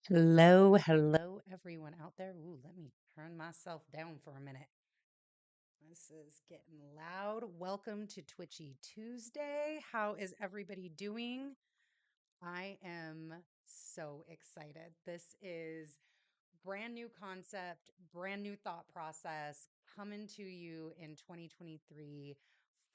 Hello, hello, everyone out there. Ooh, let me turn myself down for a minute. This is getting loud. Welcome to Twitchy Tuesday. How is everybody doing? I am so excited. This is brand new concept, brand new thought process coming to you in 2023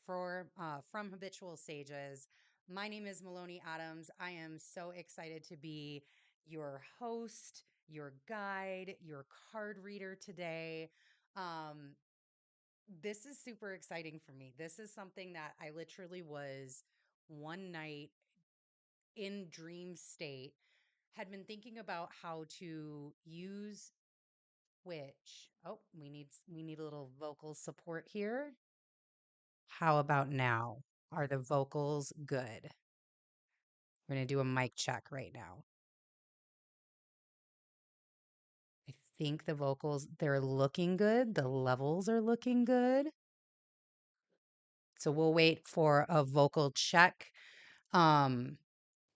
for from Habitual Sages. My name is Monie Adams. I am so excited to be your host, your guide, your card reader today. Um, this is super exciting for me. This is something that I literally was one night in dream state, had been thinking about how to use which. Oh, we need a little vocal support here. How about now? Are the vocals good? We're going to do a mic check right now. I think the vocals, they're looking good. The levels are looking good. So we'll wait for a vocal check. Um,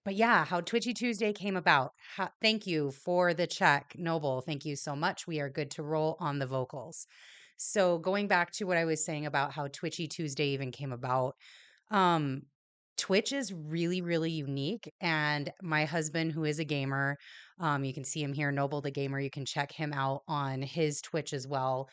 but yeah, how Twitchy Tuesday came about. Thank you for the check, Noble. Thank you so much. We are good to roll on the vocals. So going back to what I was saying about how Twitchy Tuesday even came about, um, Twitch is really, really unique. And my husband, who is a gamer, you can see him here, Noble the Gamer. You can check him out on his Twitch as well.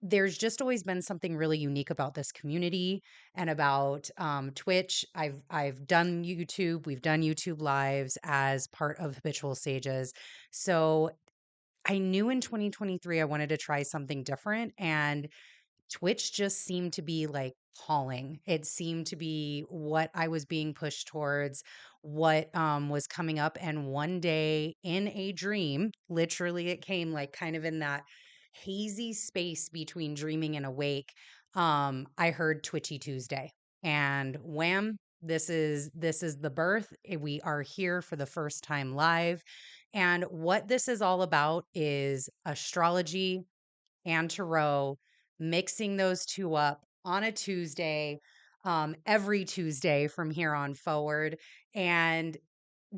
There's just always been something really unique about this community and about Twitch. I've done YouTube. We've done YouTube lives as part of Habitual Sages. So I knew in 2023 I wanted to try something different, and Twitch just seemed to be like calling. It seemed to be what I was being pushed towards, what was coming up. And one day in a dream, literally, it came like kind of in that hazy space between dreaming and awake. I heard Twitchy Tuesday, and wham. This is the birth. We are here for the first time live. And what this is all about is astrology and tarot, mixing those two up on a Tuesday, every Tuesday from here on forward, and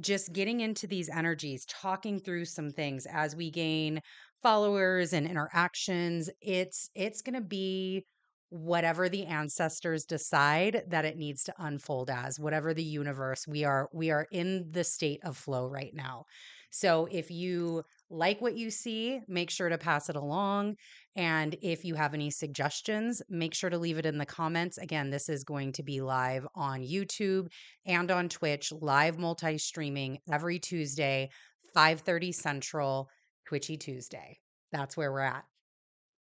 just getting into these energies, talking through some things as we gain followers and interactions. It's going to be whatever the ancestors decide that it needs to unfold as, whatever the universe. We are in the state of flow right now. So if you like what you see, make sure to pass it along. And if you have any suggestions, make sure to leave it in the comments. Again, this is going to be live on YouTube and on Twitch, live multi-streaming every Tuesday, 5:30 Central, Twitchy Tuesday. That's where we're at.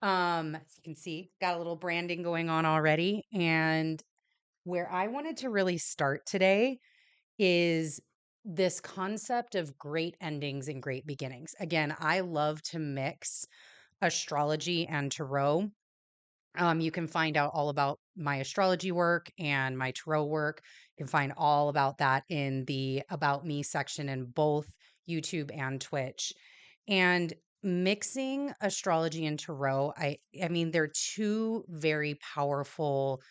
As you can see, got a little branding going on already. And where I wanted to really start today is this concept of great endings and great beginnings. Again, I love to mix astrology and tarot. You can find out all about my astrology work and my tarot work. You can find all about that in the About Me section in both YouTube and Twitch. And mixing astrology and tarot, I mean, they're two very powerful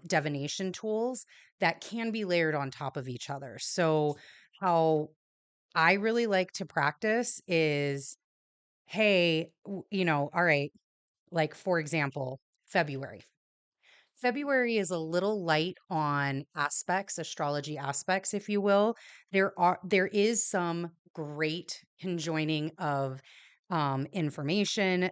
divination tools that can be layered on top of each other. So, how I really like to practice is, hey, all right, like for example, February. February is a little light on aspects, astrology aspects, if you will. There is some great conjoining of information.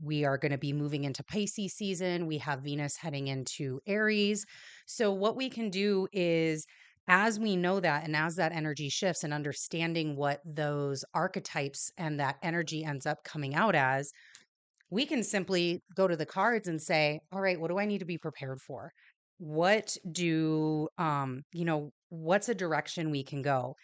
We are going to be moving into Pisces season. We have Venus heading into Aries. So what we can do is, as we know that, and as that energy shifts, and understanding what those archetypes and that energy ends up coming out as, we can simply go to the cards and say, all right, what do I need to be prepared for? What's a direction we can go?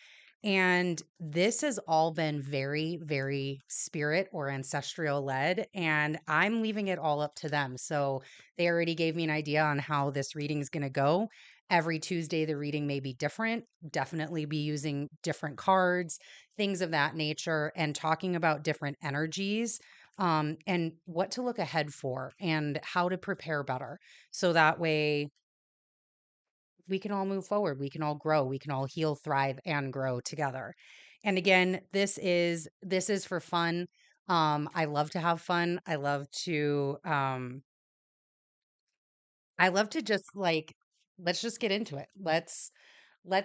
And this has all been very, very spirit or ancestral led. And I'm leaving it all up to them. So they already gave me an idea on how this reading is going to go. Every Tuesday, the reading may be different, definitely be using different cards, things of that nature, and talking about different energies, and what to look ahead for and how to prepare better. So that way we can all move forward, we can all grow, we can all heal, thrive, and grow together. And again, this is for fun. I love to have fun. I love to just like, let's just get into it. Let's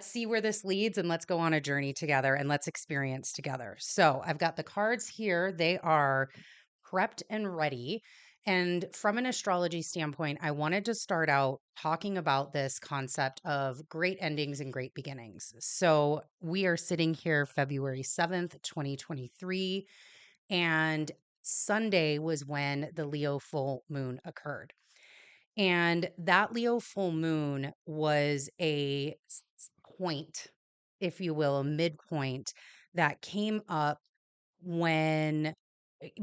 see where this leads and let's go on a journey together and let's experience together. So, I've got the cards here. They are prepped and ready. And from an astrology standpoint, I wanted to start out talking about this concept of great endings and great beginnings. So, we are sitting here February 7th, 2023, and Sunday was when the Leo full moon occurred. And that Leo full moon was point, if you will, a midpoint that came up when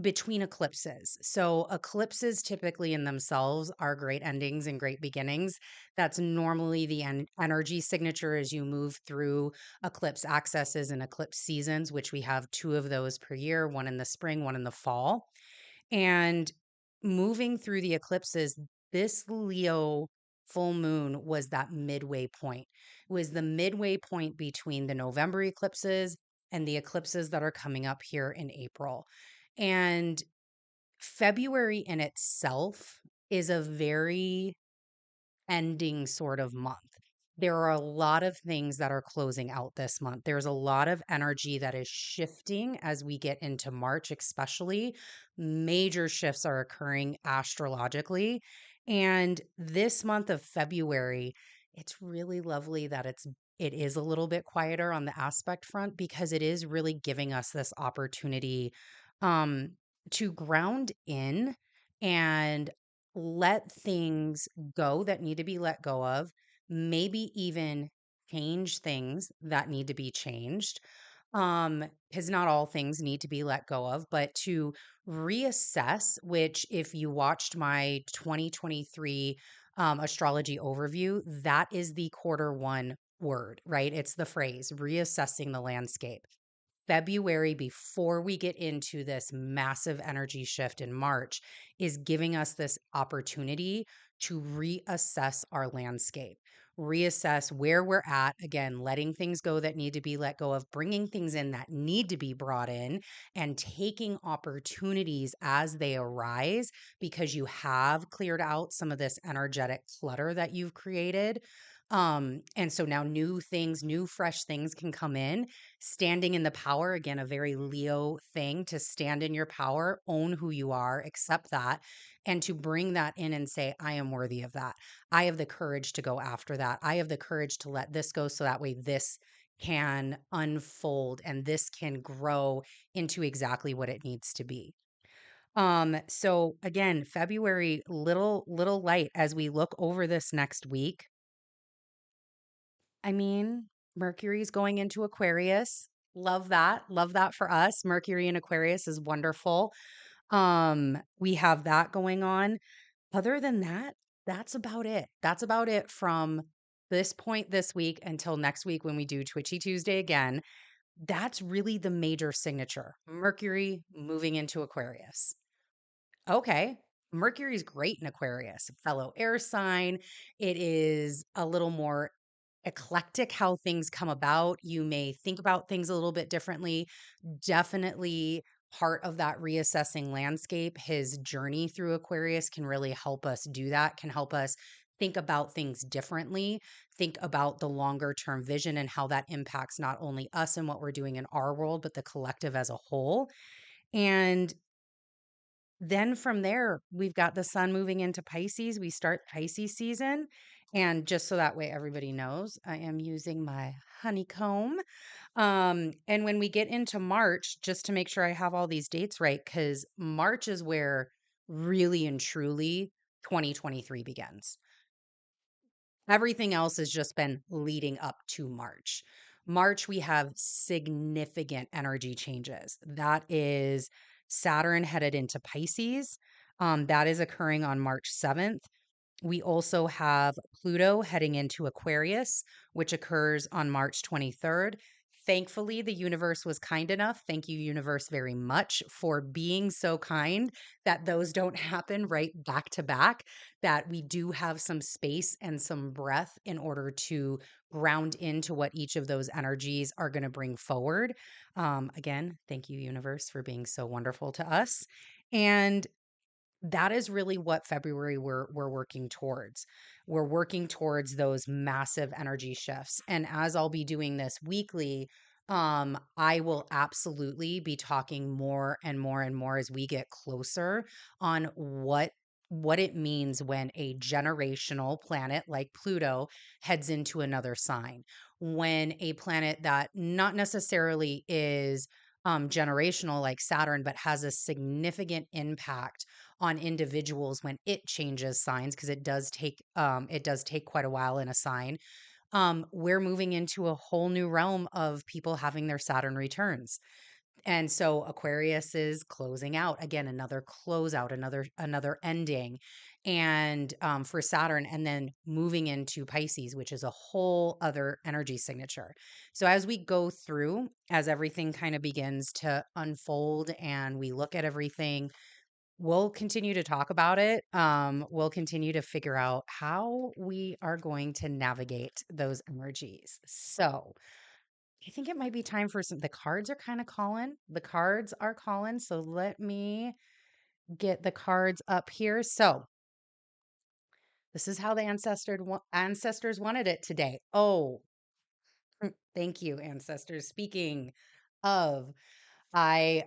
between eclipses. So eclipses typically in themselves are great endings and great beginnings. That's normally the energy signature as you move through eclipse accesses and eclipse seasons, which we have two of those per year, one in the spring, one in the fall. And moving through the eclipses, this Leo full moon was that midway point. It was the midway point between the November eclipses and the eclipses that are coming up here in April. And February in itself is a very ending sort of month. There are a lot of things that are closing out this month. There's a lot of energy that is shifting as we get into March, especially. Major shifts are occurring astrologically. And this month of February, it's really lovely that it is a little bit quieter on the aspect front because it is really giving us this opportunity um to ground in and let things go that need to be let go of, maybe even change things that need to be changed. Because not all things need to be let go of, but to reassess, which if you watched my 2023 astrology overview, that is the quarter one word, right? It's the phrase reassessing the landscape. February, before we get into this massive energy shift in March, is giving us this opportunity to reassess our landscape, reassess where we're at. Again, letting things go that need to be let go of, bringing things in that need to be brought in, and taking opportunities as they arise because you have cleared out some of this energetic clutter that you've created. And so now new things, new fresh things can come in. Standing in the power, again, a very Leo thing to stand in your power, own who you are, accept that, and to bring that in and say, I am worthy of that. I have the courage to go after that. I have the courage to let this go so that way this can unfold and this can grow into exactly what it needs to be. So again, February, little light as we look over this next week. I mean, Mercury's going into Aquarius. Love that. Love that for us. Mercury in Aquarius is wonderful. We have that going on. Other than that, that's about it. That's about it from this point this week until next week when we do Twitchy Tuesday again. That's really the major signature. Mercury moving into Aquarius. Okay. Mercury's great in Aquarius, fellow air sign. It is a little more eclectic how things come about. You may think about things a little bit differently. Definitely part of that reassessing landscape. His journey through Aquarius can really help us do that, can help us think about things differently, think about the longer term vision and how that impacts not only us and what we're doing in our world, but the collective as a whole. And then from there, we've got the sun moving into Pisces. We start Pisces season. And just so that way everybody knows, I am using my honeycomb. And when we get into March, just to make sure I have all these dates right, because March is where really and truly 2023 begins. Everything else has just been leading up to March. March, we have significant energy changes. That is Saturn headed into Pisces. That is occurring on March 7th. We also have Pluto heading into Aquarius, which occurs on March 23rd. thankfully, the universe was kind enough. Thank you, universe, very much for being so kind that those don't happen right back to back, that we do have some space and some breath in order to ground into what each of those energies are going to bring forward. Again, thank you, universe, for being so wonderful to us. And that is really what February we're working towards. We're working towards those massive energy shifts. And as I'll be doing this weekly, I will absolutely be talking more and more and more as we get closer on what it means when a generational planet like Pluto heads into another sign. When a planet that not necessarily is generational like Saturn, but has a significant impact on individuals when it changes signs, because it does take quite a while in a sign. We're moving into a whole new realm of people having their Saturn returns. And so Aquarius is closing out again, another closeout, another ending, and for Saturn, and then moving into Pisces, which is a whole other energy signature. So as we go through, as everything kind of begins to unfold, and we look at everything, we'll continue to talk about it. We'll continue to figure out how we are going to navigate those energies. So I think it might be time for some. The cards are kind of calling. The cards are calling. So let me get the cards up here. So this is how the ancestors wanted it today. Oh, thank you, ancestors. Speaking of, I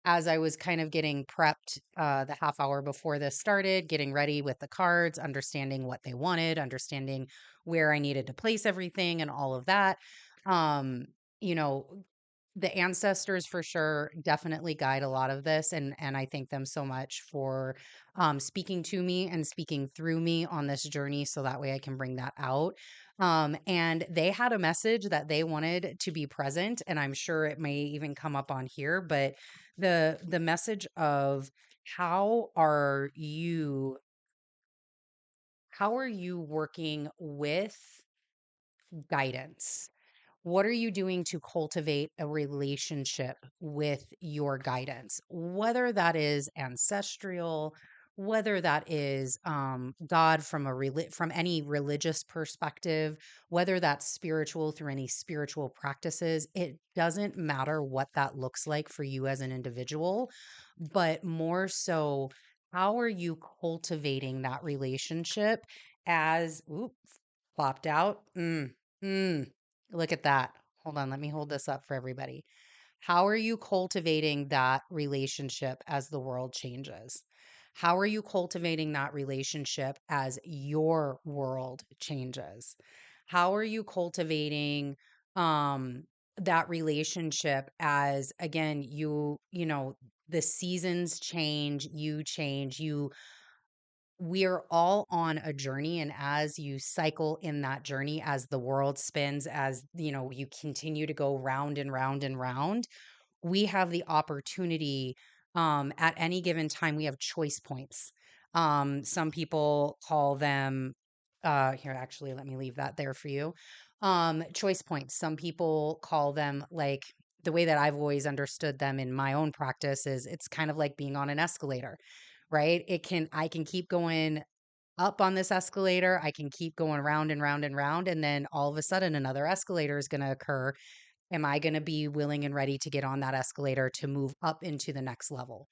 as I was kind of getting prepped the half hour before this started, getting ready with the cards, understanding what they wanted, understanding where I needed to place everything and all of that. Um, you know, the ancestors for sure definitely guide a lot of this, and I thank them so much for speaking to me and speaking through me on this journey, so that way I can bring that out. And they had a message that they wanted to be present, and I'm sure it may even come up on here, but the message of how are you how are you working with guidance? What are you doing to cultivate a relationship with your guidance? Whether that is ancestral, whether that is God from from any religious perspective, whether that's spiritual through any spiritual practices, it doesn't matter what that looks like for you as an individual, but more so, how are you cultivating that relationship as, oop, plopped out? Mm. Look at that. Hold on, let me hold this up for everybody. How are you cultivating that relationship as the world changes? How are you cultivating that relationship as your world changes? How are you cultivating um that relationship as, again, the seasons change, we're all on a journey, and as you cycle in that journey, as the world spins, as you continue to go round and round and round, we have the opportunity, at any given time, we have choice points. Some people call them, here, actually, let me leave that there for you. Choice points. Some people call them, like, the way that I've always understood them in my own practice is, it's kind of like being on an escalator, right? I can keep going up on this escalator. I can keep going round and round and round. And then all of a sudden, another escalator is going to occur. Am I going to be willing and ready to get on that escalator to move up into the next level,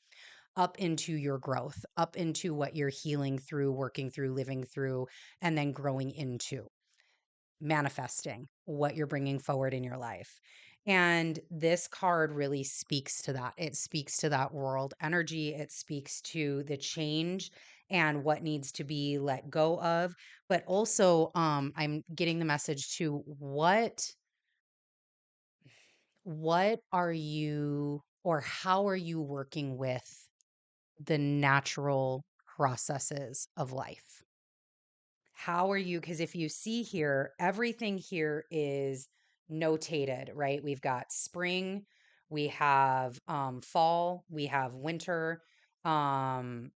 up into your growth, up into what you're healing through, working through, living through, and then growing into, manifesting what you're bringing forward in your life? And this card really speaks to that. It speaks to that world energy. It speaks to the change and what needs to be let go of. But also, I'm getting the message to what are you, or how are you working with the natural processes of life? How are you? Because if you see here, everything here is notated, right? We've got spring, we have fall, we have winter, um,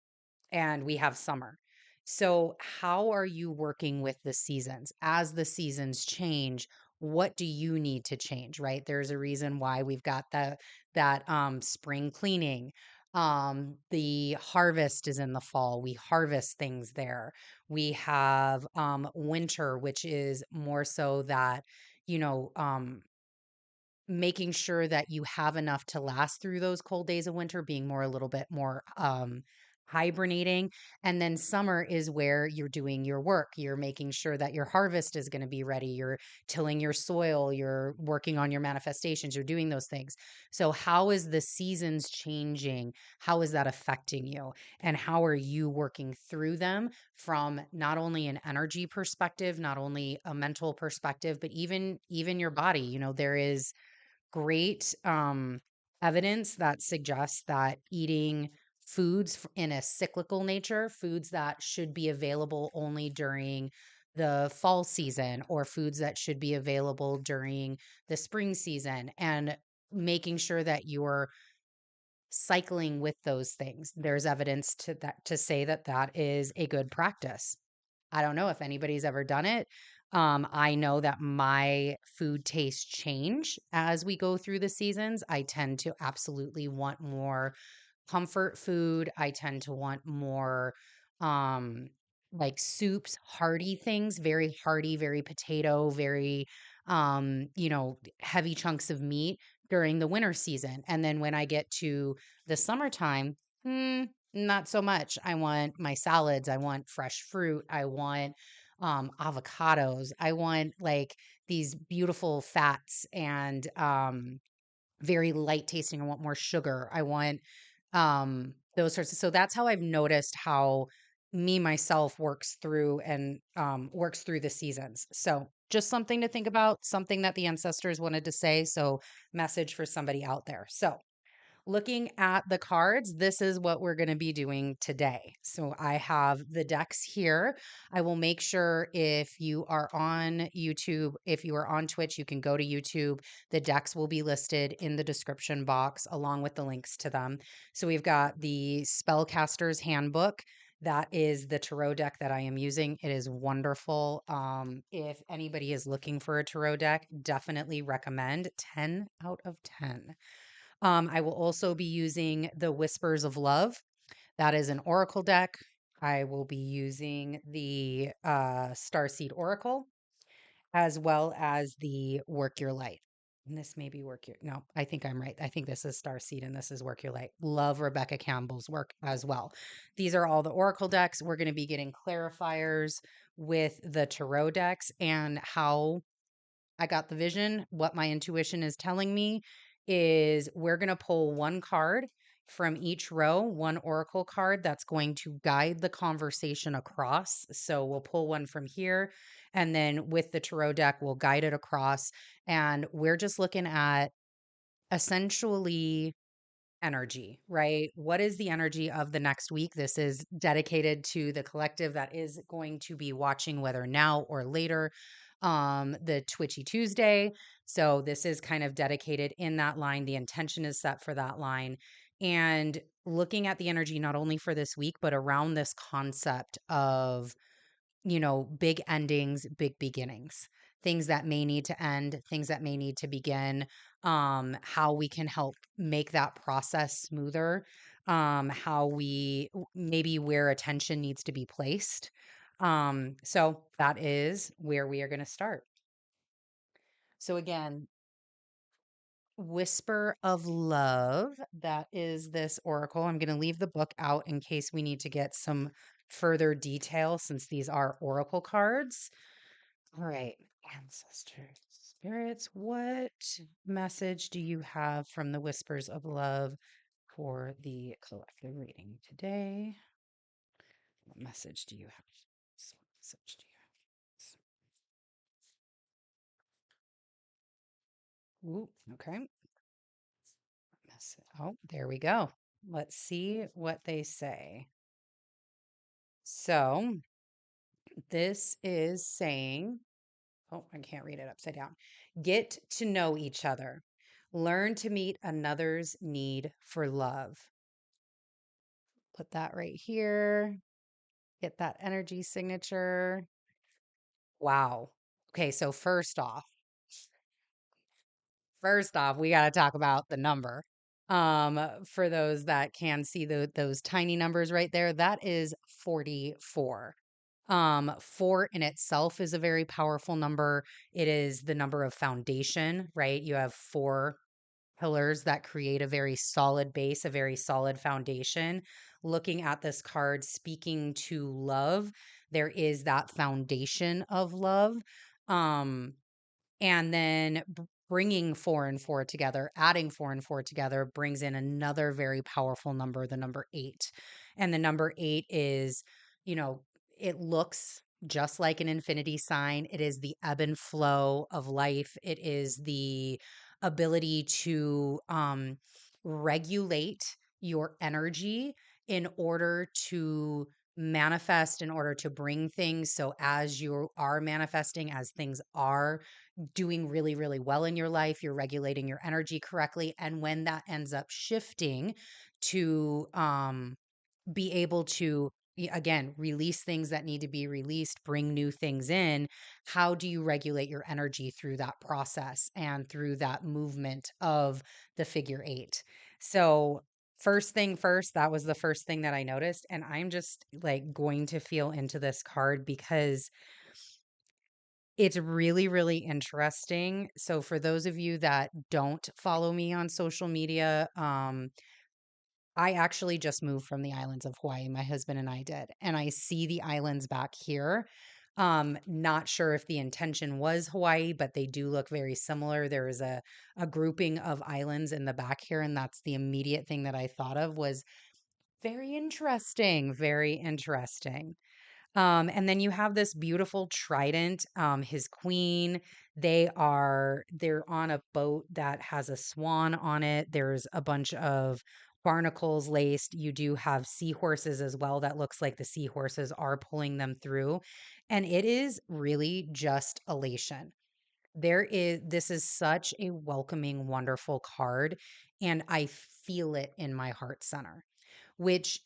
and we have summer. So, how are you working with the seasons? As the seasons change, what do you need to change, right? There's a reason why we've got that spring cleaning. The harvest is in the fall. We harvest things there. We have winter, which is more so that, you know, making sure that you have enough to last through those cold days of winter, being more a little bit more hibernating. And then summer is where you're doing your work. You're making sure that your harvest is going to be ready. You're tilling your soil, you're working on your manifestations, you're doing those things. So how is the seasons changing? How is that affecting you? And how are you working through them from not only an energy perspective, not only a mental perspective, but even your body? You know, there is great evidence that suggests that eating foods in a cyclical nature, foods that should be available only during the fall season, or foods that should be available during the spring season, and making sure that you're cycling with those things. There's evidence to that to say that that is a good practice. I don't know if anybody's ever done it. I know that my food tastes change as we go through the seasons. I tend to absolutely want more comfort food. I tend to want more um like soups, hearty things, very hearty, very potato, very heavy chunks of meat during the winter season. And then when I get to the summertime, not so much. I want my salads, I want fresh fruit, I want avocados, I want like these beautiful fats and very light tasting. I want more sugar. I want those sorts of, so that's how I've noticed how me myself works through the seasons. So just something to think about, something that the ancestors wanted to say. So message for somebody out there. So looking at the cards, this is what we're going to be doing today. So I have the decks here. I will make sure if you are on YouTube, if you are on Twitch, you can go to YouTube. The decks will be listed in the description box along with the links to them. So we've got the Spellcaster's Handbook. That is the tarot deck that I am using. It is wonderful. If anybody is looking for a tarot deck, definitely recommend. 10 out of 10. I will also be using the Whispers of Love. That is an oracle deck. I will be using the Starseed Oracle, as well as the Work Your Light. And this may be Work Your, no, I think I'm right. I think this is Starseed and this is Work Your Light. Love Rebecca Campbell's work as well. These are all the oracle decks. We're going to be getting clarifiers with the tarot decks and how I got the vision. What my intuition is telling me is we're going to pull one card from each row, one oracle card that's going to guide the conversation across. So we'll pull one from here, and then with the tarot deck, we'll guide it across. And we're just looking at essentially energy, right? What is the energy of the next week? This is dedicated to the collective that is going to be watching, whether now or later, the Twitchy Tuesday. So this is kind of dedicated in that line. The intention is set for that line. And looking at the energy not only for this week, but around this concept of big endings, big beginnings, things that may need to end, things that may need to begin, how we can help make that process smoother, how maybe where attention needs to be placed. So that is where we are going to start. So again, Whisper of Love, that is this oracle. I'm going to leave the book out in case we need to get some further detail since these are oracle cards. All right, ancestors, spirits, what message do you have from the Whispers of Love for the collective reading today? What message do you have? What message do you have? Ooh, okay. Oh, there we go. Let's see what they say. So this is saying, oh, I can't read it upside down. Get to know each other. Learn to meet another's need for love. Put that right here. Get that energy signature. Wow. Okay, so first off, First off, we got to talk about the number. For those that can see those tiny numbers right there, that is 44. 4 in itself is a very powerful number. It is the number of foundation, right? You have 4 pillars that create a very solid base, a very solid foundation. Looking at this card, speaking to love, there is that foundation of love. Um, and then bringing 4 and 4 together, adding 4 and 4 together brings in another very powerful number, the number 8. And the number 8 is, you know, it looks just like an infinity sign. It is the ebb and flow of life. It is the ability to regulate your energy in order to manifest, in order to bring things. So as you are manifesting, as things are doing really, really well in your life, you're regulating your energy correctly. And when that ends up shifting to be able to, again, release things that need to be released, bring new things in, how do you regulate your energy through that process and through that movement of the figure 8? So, first thing first, that was the first thing that I noticed. And I'm just like going to feel into this card because it's really, really interesting. So for those of you that don't follow me on social media, I actually just moved from the islands of Hawaii. My husband and I did, and I see the islands back here. Not sure if the intention was Hawaii, but they do look very similar. There is a grouping of islands in the back here, and that's the immediate thing that I thought of was very interesting, very interesting. And then you have this beautiful trident, his queen. They're on a boat that has a swan on it. There's a bunch of barnacles laced. You do have seahorses as well. That looks like the seahorses are pulling them through. And it is really just elation. This is such a welcoming, wonderful card. And I feel it in my heart center, which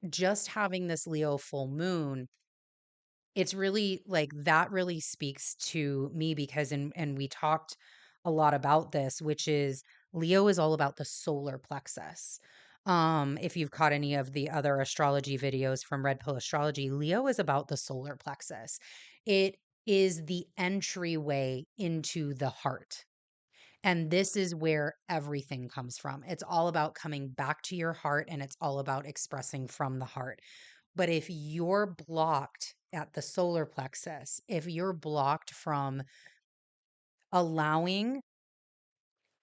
just having this Leo full moon, it's really like that really speaks to me because and we talked a lot about this, which is Leo is all about the solar plexus. If you've caught any of the other astrology videos from Red Pill Astrology, Leo is about the solar plexus. It is the entryway into the heart. And this is where everything comes from. It's all about coming back to your heart and it's all about expressing from the heart. But if you're blocked at the solar plexus, if you're blocked from allowing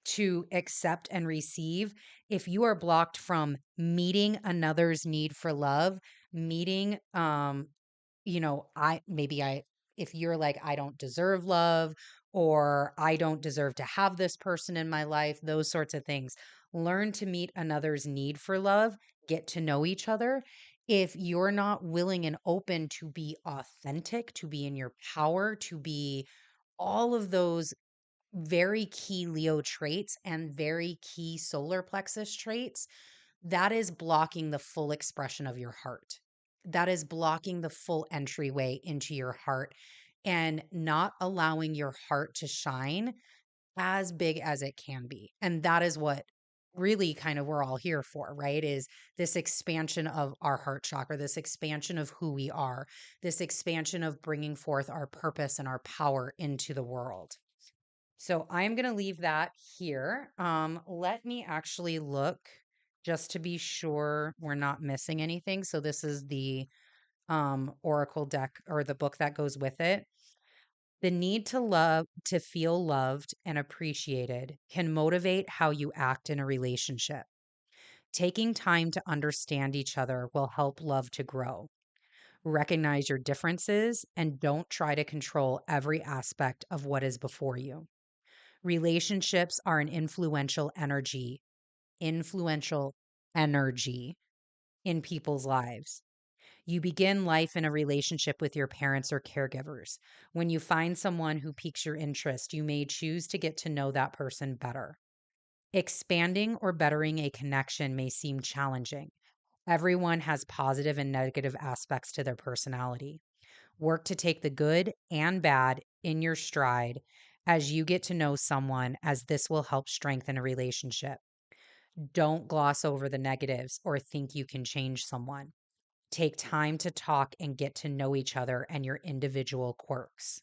to accept and receive, if you are blocked from meeting another's need for love, meeting I if you're like I don't deserve love or I don't deserve to have this person in my life, those sorts of things. Learn to meet another's need for love, get to know each other. If you're not willing and open to be authentic, to be in your power, to be all of those very key Leo traits and very key solar plexus traits, that is blocking the full expression of your heart. That is blocking the full entryway into your heart and not allowing your heart to shine as big as it can be. And that is what really kind of we're all here for, right? Is this expansion of our heart chakra, this expansion of who we are, this expansion of bringing forth our purpose and our power into the world. So I'm going to leave that here. Let me actually look just to be sure we're not missing anything. So this is the Oracle deck or the book that goes with it. The need to love, to feel loved and appreciated can motivate how you act in a relationship. Taking time to understand each other will help love to grow. Recognize your differences and don't try to control every aspect of what is before you. Relationships are an influential energy in people's lives. You begin life in a relationship with your parents or caregivers. When you find someone who piques your interest, you may choose to get to know that person better. Expanding or bettering a connection may seem challenging. Everyone has positive and negative aspects to their personality. Work to take the good and bad in your stride as you get to know someone, as this will help strengthen a relationship. Don't gloss over the negatives or think you can change someone. Take time to talk and get to know each other and your individual quirks.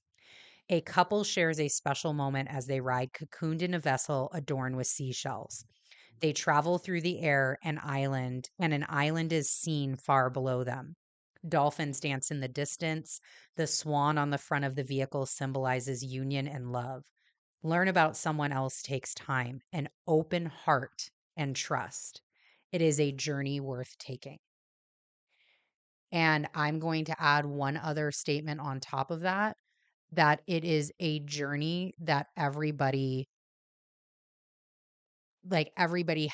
A couple shares a special moment as they ride cocooned in a vessel adorned with seashells. They travel through the air and an island is seen far below them. Dolphins dance in the distance. The swan on the front of the vehicle symbolizes union and love. Learn about someone else takes time, an open heart, and trust. It is a journey worth taking. And I'm going to add one other statement on top of that, that it is a journey that everybody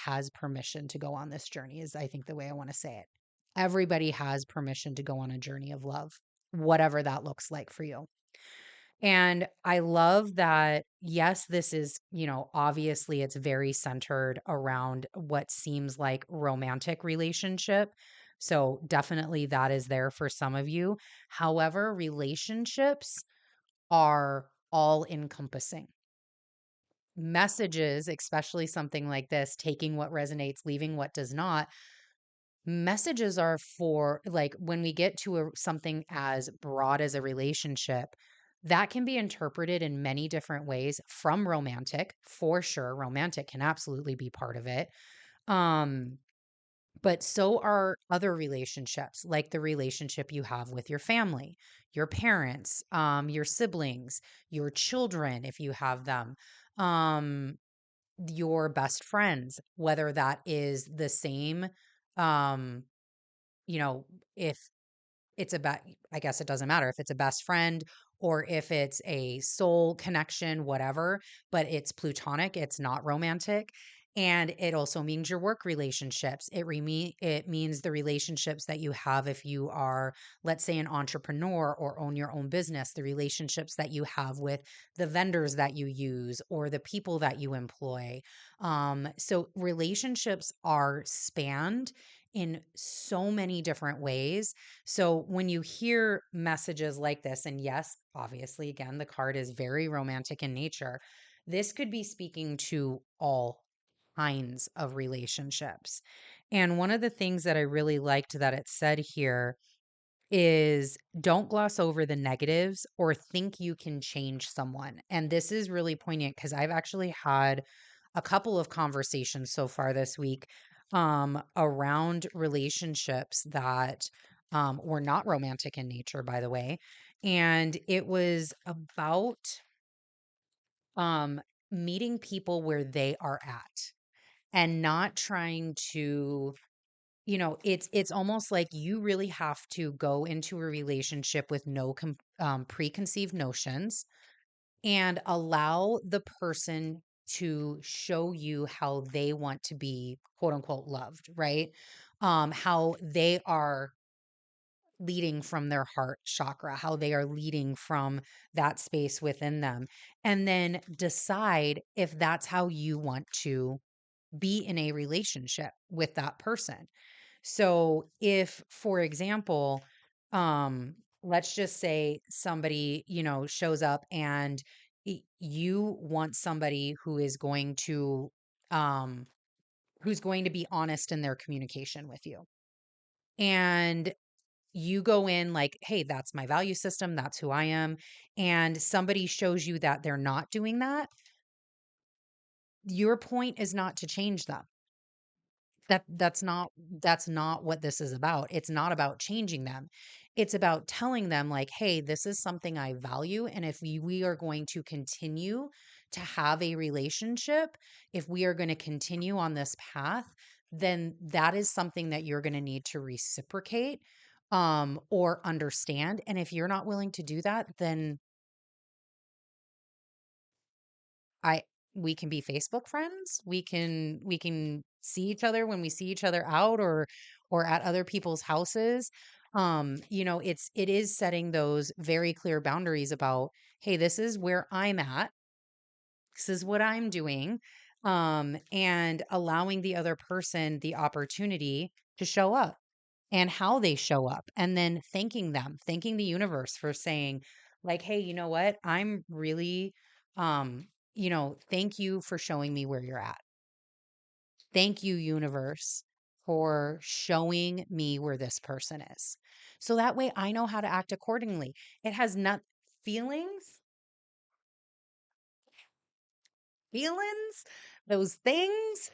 has permission to go on this journey, is I think the way I want to say it. Everybody has permission to go on a journey of love, whatever that looks like for you. And I love that, yes, this is, obviously it's very centered around what seems like romantic relationship. So definitely that is there for some of you. However, relationships are all encompassing. Messages, especially something like this, taking what resonates, leaving what does not. Messages are for, like, when we get to something as broad as a relationship, that can be interpreted in many different ways, from romantic, for sure. Romantic can absolutely be part of it. Um, but so are other relationships, like the relationship you have with your family, your parents, your siblings, your children, if you have them, um, your best friends, whether that is the same, um, you know, if it's about, I guess it doesn't matter if it's a best friend or if it's a soul connection, whatever, but it's plutonic, it's not romantic. And it also means your work relationships. It means the relationships that you have if you are, let's say, an entrepreneur or own your own business, the relationships that you have with the vendors that you use or the people that you employ. So relationships are spanned in so many different ways. So when you hear messages like this, and yes, obviously, again, the card is very romantic in nature, this could be speaking to all kinds of relationships. And one of the things that I really liked that it said here is, don't gloss over the negatives or think you can change someone. And this is really poignant because I've actually had a couple of conversations so far this week, around relationships that, were not romantic in nature, by the way. And it was about, um, meeting people where they are at and not trying to, it's almost like you really have to go into a relationship with no preconceived notions and allow the person to show you how they want to be, quote unquote, loved, right? How they are leading from their heart chakra, how they are leading from that space within them. And then decide if that's how you want to be in a relationship with that person. So if, for example, let's just say somebody, shows up and you want somebody um, who's going to be honest in their communication with you. And you go in like, hey, that's my value system. That's who I am. And somebody shows you that they're not doing that. Your point is not to change them. That's not what this is about. It's not about changing them. It's about telling them, like, hey, this is something I value, and if we are going to continue to have a relationship, if we are going to continue on this path, then that is something that you're going to need to reciprocate, or understand. And if you're not willing to do that, then I we can be Facebook friends. We can see each other when we see each other out, or at other people's houses. It is setting those very clear boundaries about, hey, this is where I'm at. This is what I'm doing. And allowing the other person the opportunity to show up and how they show up, and then thanking them, thanking the universe for saying, like, hey, you know what? I'm really Um, thank you for showing me where you're at. Thank you, universe, for showing me where this person is. So that way I know how to act accordingly. It has not feelings, feelings, those things.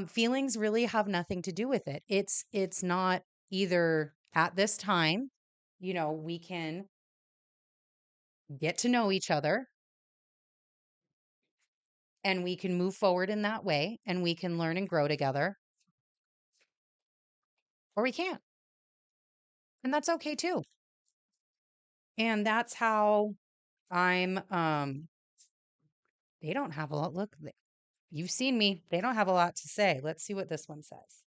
Feelings really have nothing to do with it. It's not either at this time, we can get to know each other and we can move forward in that way and we can learn and grow together, or we can't. And that's okay too. And that's how I'm they don't have a lot. Look, you've seen me. They don't have a lot to say. Let's see what this one says.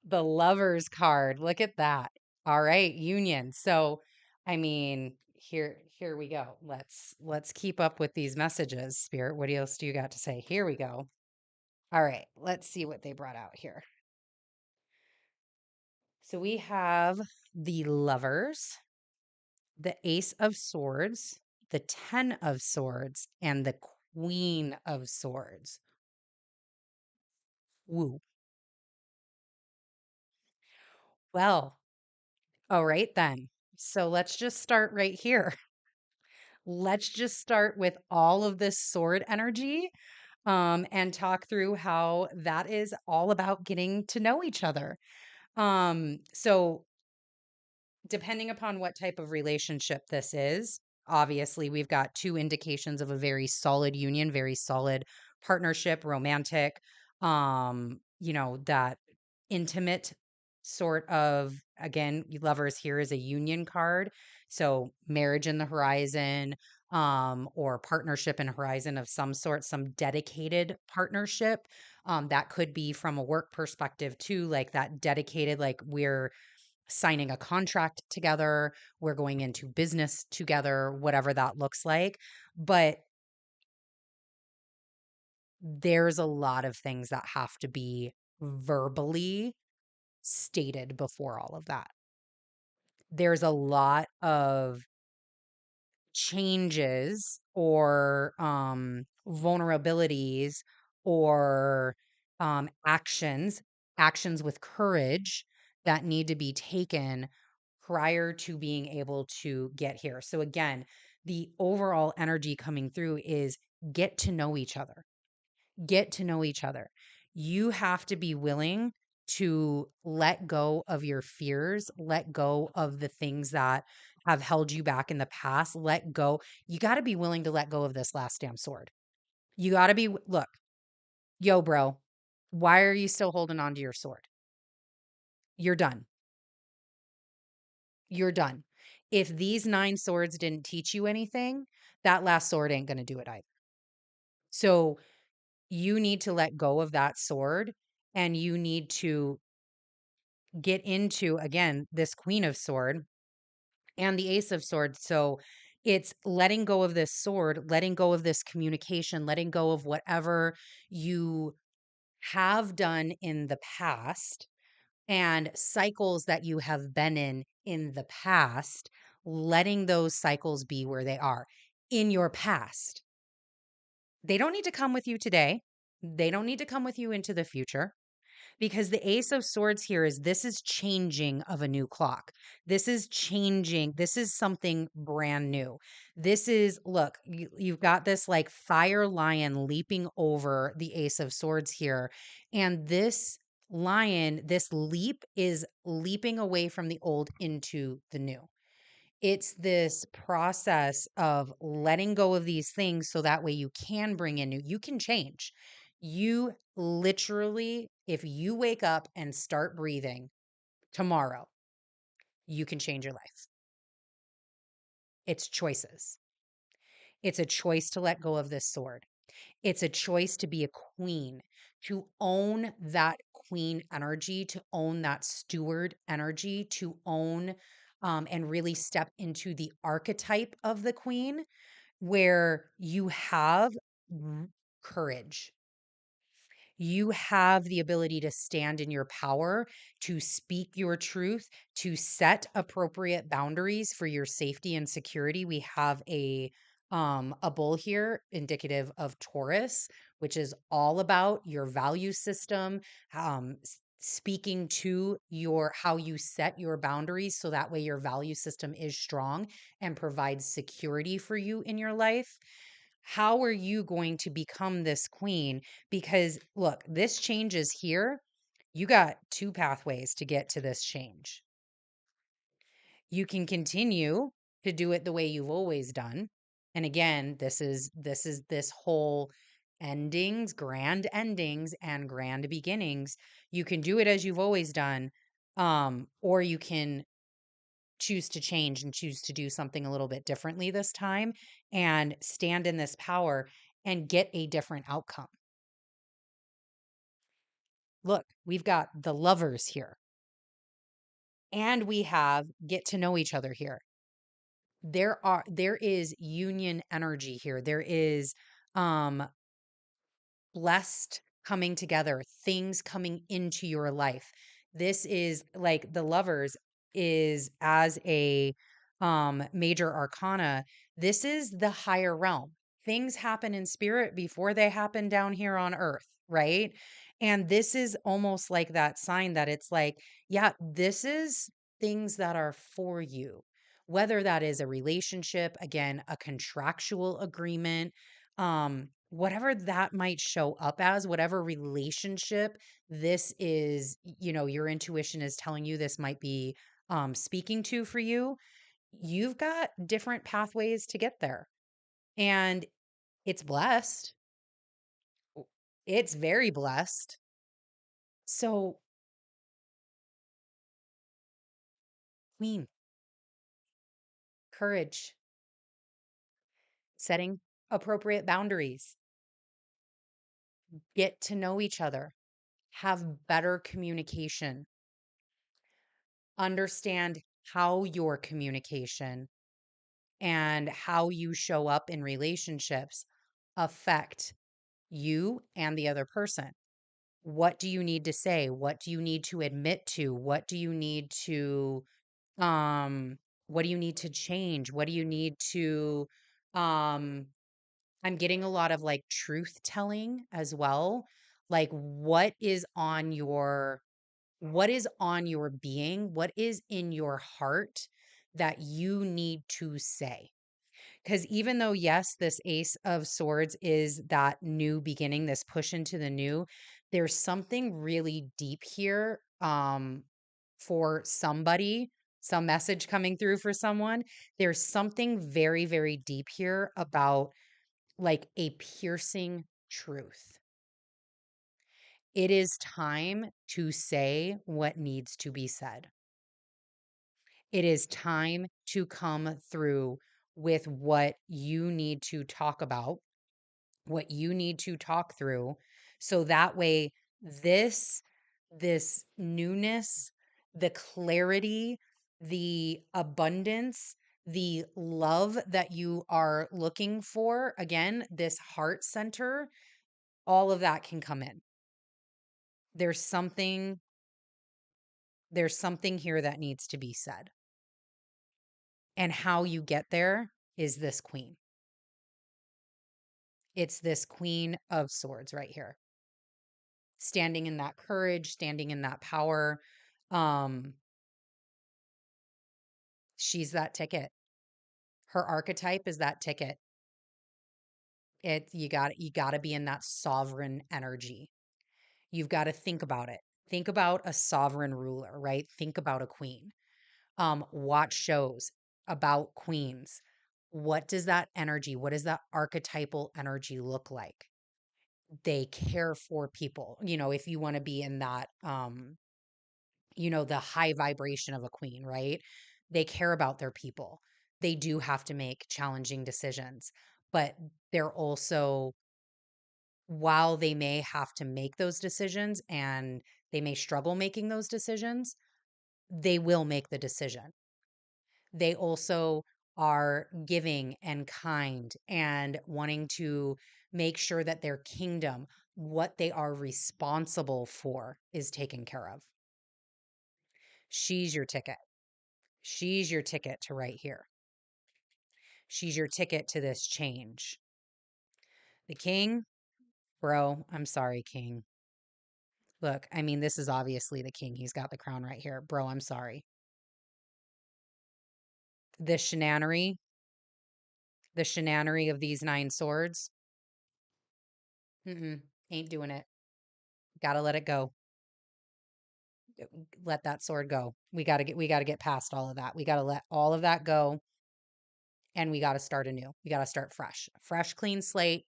The Lovers card. Look at that. All right, union. So, I mean, here we go. Let's keep up with these messages, Spirit. What else do you got to say? Here we go. All right, let's see what they brought out here. So we have the Lovers, the Ace of Swords, the 10 of Swords, and the Queen of Swords. Woo. Well, all right then. So let's just start right here. Let's just start with all of this sword energy, and talk through how that is all about getting to know each other. So depending upon what type of relationship this is, obviously we've got two indications of a very solid union, very solid partnership, romantic, that intimate sort of, again, Lovers here is a union card. So marriage in the horizon, or partnership in horizon of some sort, some dedicated partnership. That could be from a work perspective too, like that dedicated, like we're signing a contract together, we're going into business together, whatever that looks like. But there's a lot of things that have to be verbally stated before all of that. There's a lot of changes or vulnerabilities or actions with courage that need to be taken prior to being able to get here. So again, the overall energy coming through is get to know each other. Get to know each other. You have to be willing to let go of your fears, let go of the things that have held you back in the past, let go. You got to be willing to let go of this last damn sword. You got to be, look, yo, bro, why are you still holding on to your sword? You're done. You're done. If these 9 swords didn't teach you anything, that last sword ain't going to do it either. So you need to let go of that sword and you need to get into, again, this Queen of Sword and the Ace of Swords. So it's letting go of this sword, letting go of this communication, letting go of whatever you have done in the past and cycles that you have been in the past, letting those cycles be where they are in your past. They don't need to come with you today. They don't need to come with you into the future. Because the Ace of Swords here is this is changing of a new clock. This is changing. This is something brand new. This is, look, you've got this like fire lion leaping over the Ace of Swords here. And this lion, this leap is leaping away from the old into the new. It's this process of letting go of these things so that way you can bring in new, you can change. You literally, if you wake up and start breathing tomorrow, you can change your life. It's choices. It's a choice to let go of this sword. It's a choice to be a queen, to own that queen energy, to own that steward energy, to own and really step into the archetype of the queen where you have courage. You have the ability to stand in your power, to speak your truth, to set appropriate boundaries for your safety and security. We have a bull here indicative of Taurus, which is all about your value system, speaking to your how you set your boundaries so that way your value system is strong and provides security for you in your life. How are you going to become this queen? Because look, this change is here. You got two pathways to get to this change. You can continue to do it the way you've always done. And again, this whole endings, grand endings and grand beginnings. You can do it as you've always done. Or you can choose to change and choose to do something a little bit differently this time and stand in this power and get a different outcome. Look, we've got the lovers here and we have get to know each other here. There is union energy here. There is um blessed coming together, things coming into your life. This is like the lovers is as a major arcana. This is the higher realm. Things happen in spirit before they happen down here on earth, right? And this is almost like that sign that it's like, yeah, this is things that are for you. Whether that is a relationship, again, a contractual agreement, whatever that might show up as, whatever relationship this is, your intuition is telling you this might be speaking to for you. You've got different pathways to get there, and it's blessed. It's very blessed. So, queen, courage, setting appropriate boundaries, get to know each other, have better communication, understand how your communication and how you show up in relationships affect you and the other person. What do you need to say? What do you need to admit to? Um what do you need to change? What do you need to um I'm getting a lot of like truth telling as well. Like what is on your being? What is in your heart that you need to say? Because even though, yes, this Ace of Swords is that new beginning, this push into the new, there's something really deep here for somebody, some message coming through for someone. There's something very, very deep here about like a piercing truth. It is time to say what needs to be said. It is time to come through with what you need to talk about, what you need to talk through, so that way this this newness, the clarity, the abundance, the love that you are looking for, again, this heart center, all of that can come in. There's something there's something here that needs to be said. And how you get there is this queen. It's this queen of swords right here. Standing in that courage, standing in that power. Um, she's that ticket. Her archetype is that ticket. You got to be in that sovereign energy. You've got to think about it. Think about a sovereign ruler, right? Think about a queen. Watch shows about queens. What does that energy, what does that archetypal energy look like? They care for people. If you want to be in that the high vibration of a queen, right? They care about their people. They do have to make challenging decisions, but they're also, while they may have to make those decisions and they may struggle making those decisions, they will make the decision. They also are giving and kind and wanting to make sure that their kingdom what they are responsible for is taken care of. She's your ticket. She's your ticket to right here. She's your ticket to this change. The king, bro, I'm sorry, king. Look, I mean, this is obviously the king. He's got the crown right here. Bro, I'm sorry. This shenanery, the shenanery of these 9 swords, ain't doing it. Gotta let it go. Let that sword go. We gotta get past all of that. We gotta let all of that go, and we gotta start anew. We gotta start fresh. Fresh, clean slate.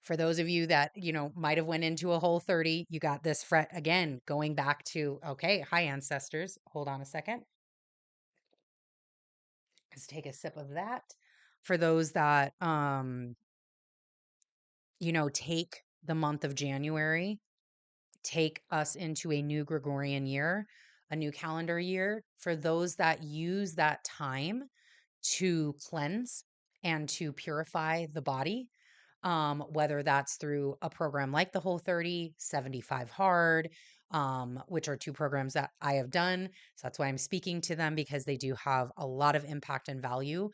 For those of you that, might have went into a Whole30, you got this fret again, going back to, okay, hi ancestors. Hold on a second. Let's take a sip of that. For those that, take the month of January, take us into a new Gregorian year, a new calendar year. For those that use that time to cleanse and to purify the body, whether that's through a program like the Whole30, 75 Hard, which are 2 programs that I have done. So that's why I'm speaking to them, because they do have a lot of impact and value.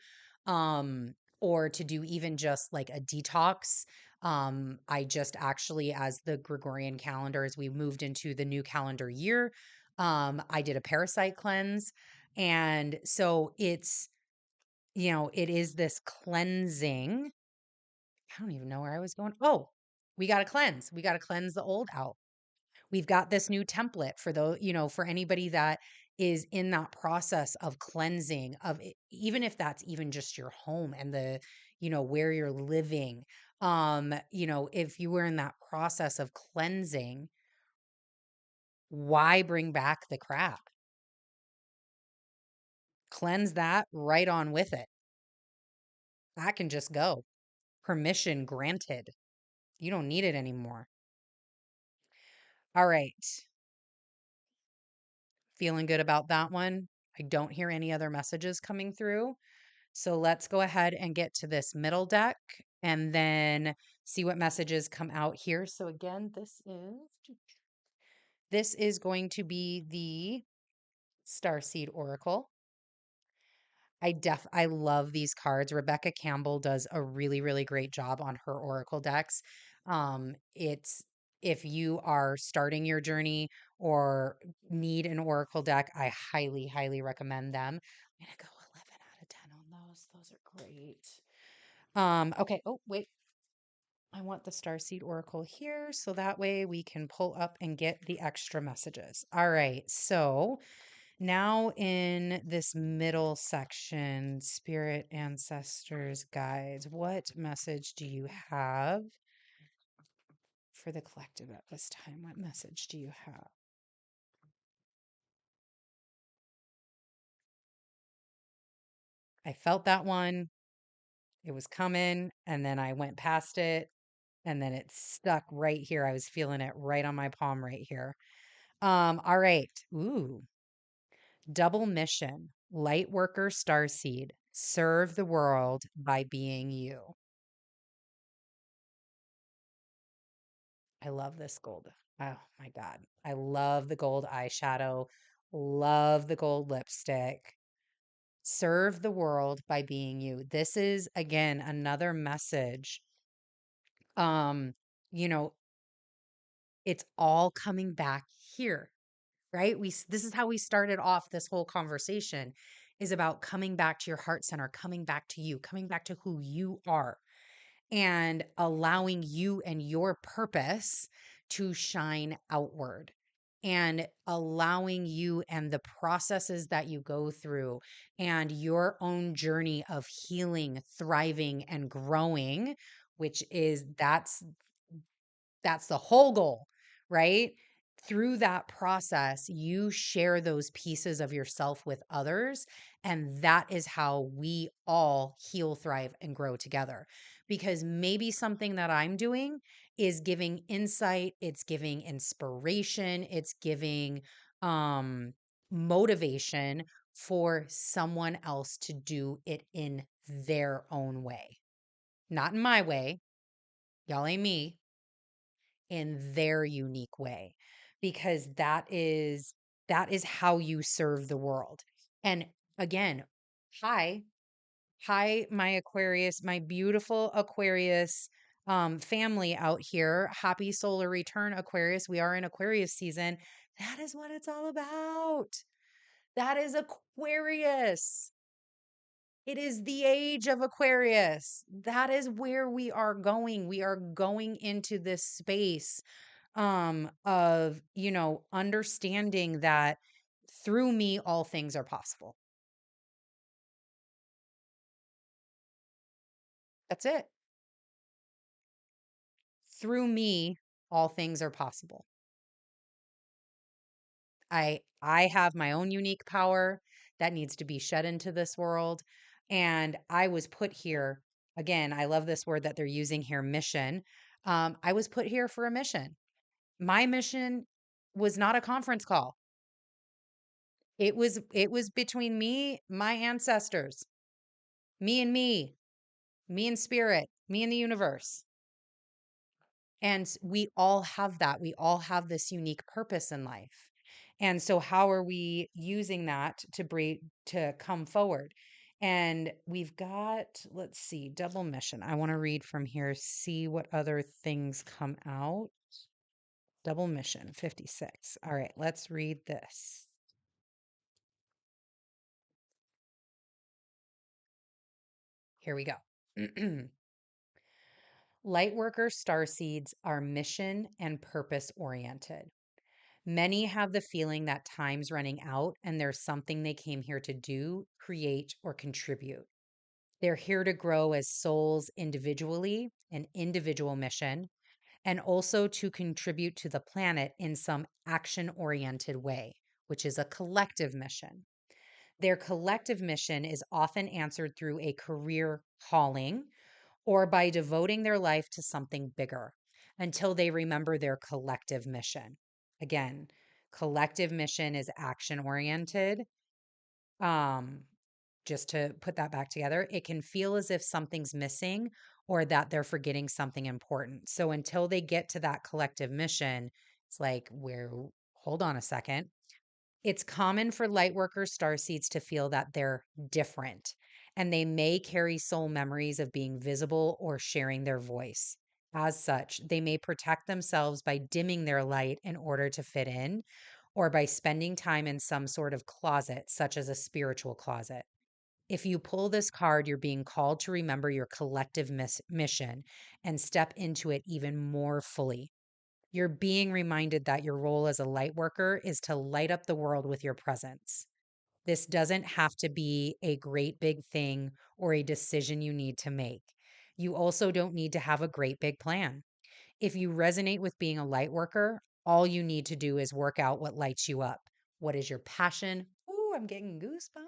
Or to do even just like a detox. I just actually, as the Gregorian calendar, as we moved into the new calendar year, I did a parasite cleanse. And so it's, it is this cleansing. I don't even know where I was going. Oh, we got to cleanse. We got to cleanse the old out. We've got this new template for those, for anybody that is in that process of cleansing of it, even if that's even just your home and the, where you're living. If you were in that process of cleansing, why bring back the crap? Cleanse that right on with it. That can just go. Permission granted. You don't need it anymore. All right. Feeling good about that one. I don't hear any other messages coming through. So let's go ahead and get to this middle deck and then see what messages come out here. So again, this is going to be the Starseed Oracle. I love these cards. Rebecca Campbell does a really, really great job on her Oracle decks. It's if you are starting your journey or need an Oracle deck, I highly, highly recommend them. I'm gonna go 11 out of 10 on those. Those are great. Okay. Oh, wait. I want the Starseed Oracle here so that way we can pull up and get the extra messages. All right. So now in this middle section, spirit, ancestors, guides, what message do you have for the collective at this time? What message do you have? I felt that one. It was coming, and then I went past it, and then it stuck right here. I was feeling it right on my palm right here. All right. Ooh. Double mission. Light worker starseed. Serve the world by being you. I love this gold. Oh my God. I love the gold eyeshadow. Love the gold lipstick. Serve the world by being you. This is again another message. Um, you know, it's all coming back here, right? This is how we started off this whole conversation is about coming back to your heart center, coming back to you, coming back to who you are, and allowing you and your purpose to shine outward, and allowing you and the processes that you go through and your own journey of healing, thriving, and growing, which is that's the whole goal, right? Through that process, you share those pieces of yourself with others. And that is how we all heal, thrive, and grow together. Because maybe something that I'm doing is giving insight, it's giving inspiration, it's giving um, motivation for someone else to do it in their own way. not in my way. Y'all ain't me, in their unique way, because that is how you serve the world. And again, hi, hi, my Aquarius, my beautiful Aquarius family out here. Happy solar return, Aquarius. We are in Aquarius season. That is what it's all about. That is Aquarius. It is the age of Aquarius. That is where we are going. We are going into this space of, understanding that through me all things are possible. That's it. Through me all things are possible. I have my own unique power that needs to be shed into this world, and I was put here. Again, I love this word that they're using here, mission. I was put here for a mission. My mission was not a conference call. It was between me, my ancestors, me and spirit, me and the universe. And we all have that. We all have this unique purpose in life. And so how are we using that to come forward? And we've got, let's see, double mission. I want to read from here, see what other things come out. Double mission 56. All right, let's read this. Here we go. Lightworker starseeds are mission and purpose oriented. Many have the feeling that time's running out and there's something they came here to do, create, or contribute. They're here to grow as souls individually, an individual mission, and also to contribute to the planet in some action oriented way, which is a collective mission. Their collective mission is often answered through a career calling or by devoting their life to something bigger until they remember their collective mission. Again, collective mission is action oriented. Um, just to put that back together, it can feel as if something's missing or that they're forgetting something important. So until they get to that collective mission, it's like, hold on a second. It's common for lightworkers, starseeds to feel that they're different, and they may carry soul memories of being visible or sharing their voice. As such, they may protect themselves by dimming their light in order to fit in, or by spending time in some sort of closet, such as a spiritual closet. If you pull this card, you're being called to remember your collective mission and step into it even more fully. You're being reminded that your role as a light worker is to light up the world with your presence. This doesn't have to be a great big thing or a decision you need to make. You also don't need to have a great big plan. If you resonate with being a light worker, all you need to do is work out what lights you up. What is your passion? Ooh, I'm getting goosebumps.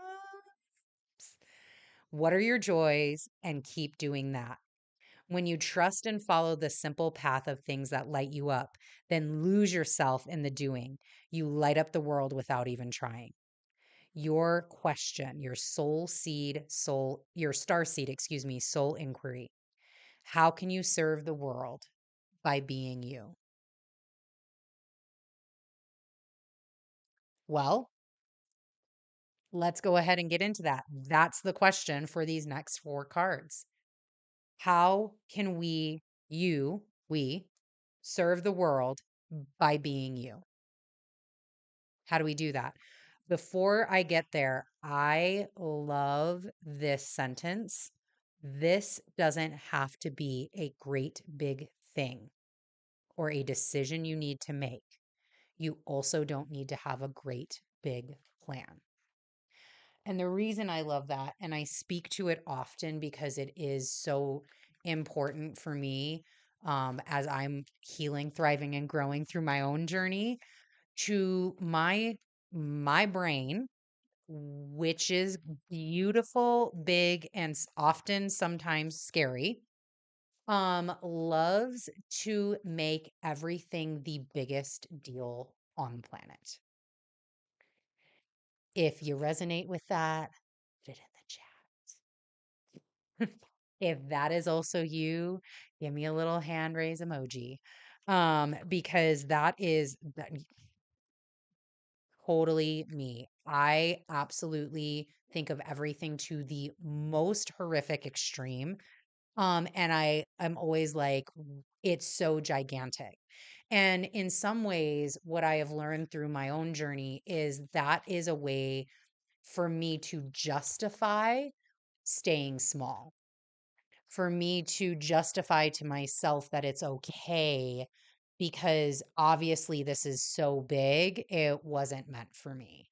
What are your joys? And keep doing that. When you trust and follow the simple path of things that light you up, then lose yourself in the doing. You light up the world without even trying. Your question, your star seed, soul inquiry. How can you serve the world? By being you. Well, let's go ahead and get into that. That's the question for these next four cards. How can we serve the world by being you? How do we do that? Before I get there, I love this sentence. This doesn't have to be a great big thing or a decision you need to make. You also don't need to have a great big plan. And the reason I love that, and I speak to it often because it is so important for me as I'm healing, thriving, and growing through my own journey, to my brain, which is beautiful, big, and often sometimes scary, loves to make everything the biggest deal on the planet. If you resonate with that, put it in the chat. If that is also you, give me a little hand raise emoji. Because that totally me. I absolutely think of everything to the most horrific extreme. And I'm always like, it's so gigantic. And in some ways, what I have learned through my own journey is that is a way for me to justify staying small, for me to justify to myself that it's okay because obviously this is so big, it wasn't meant for me.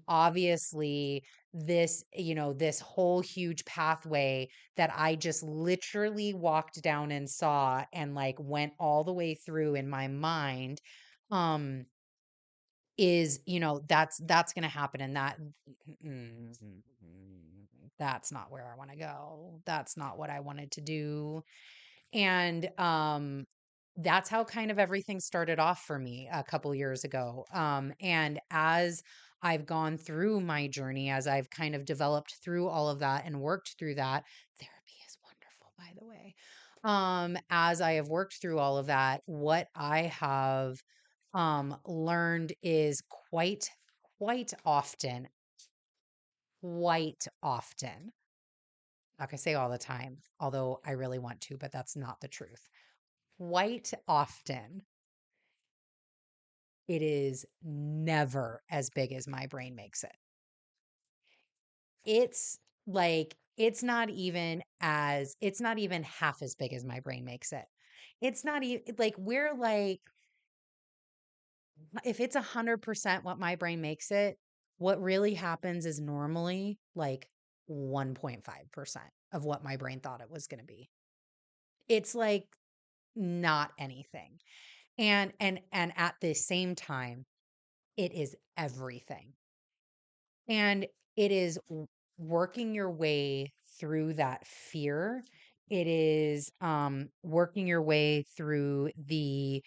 Obviously this, this whole huge pathway that I just literally walked down and saw and like went all the way through in my mind, um, is, that's going to happen. And mm, that's not where I want to go. That's not what I wanted to do. And that's how kind of everything started off for me a couple years ago. And as I've gone through my journey, as I've kind of developed through all of that and worked through that, therapy is wonderful, by the way. As I have worked through all of that, what I have learned is quite often, like I say all the time, although I really want to, but that's not the truth. Quite often, it is never as big as my brain makes it. It's like, it's not even half as big as my brain makes it. It's not even like, we're like, if it's 100% what my brain makes it, what really happens is normally like 1.5% of what my brain thought it was going to be. It's like not anything. And at the same time, it is everything. And it is working your way through that fear. It is working your way through the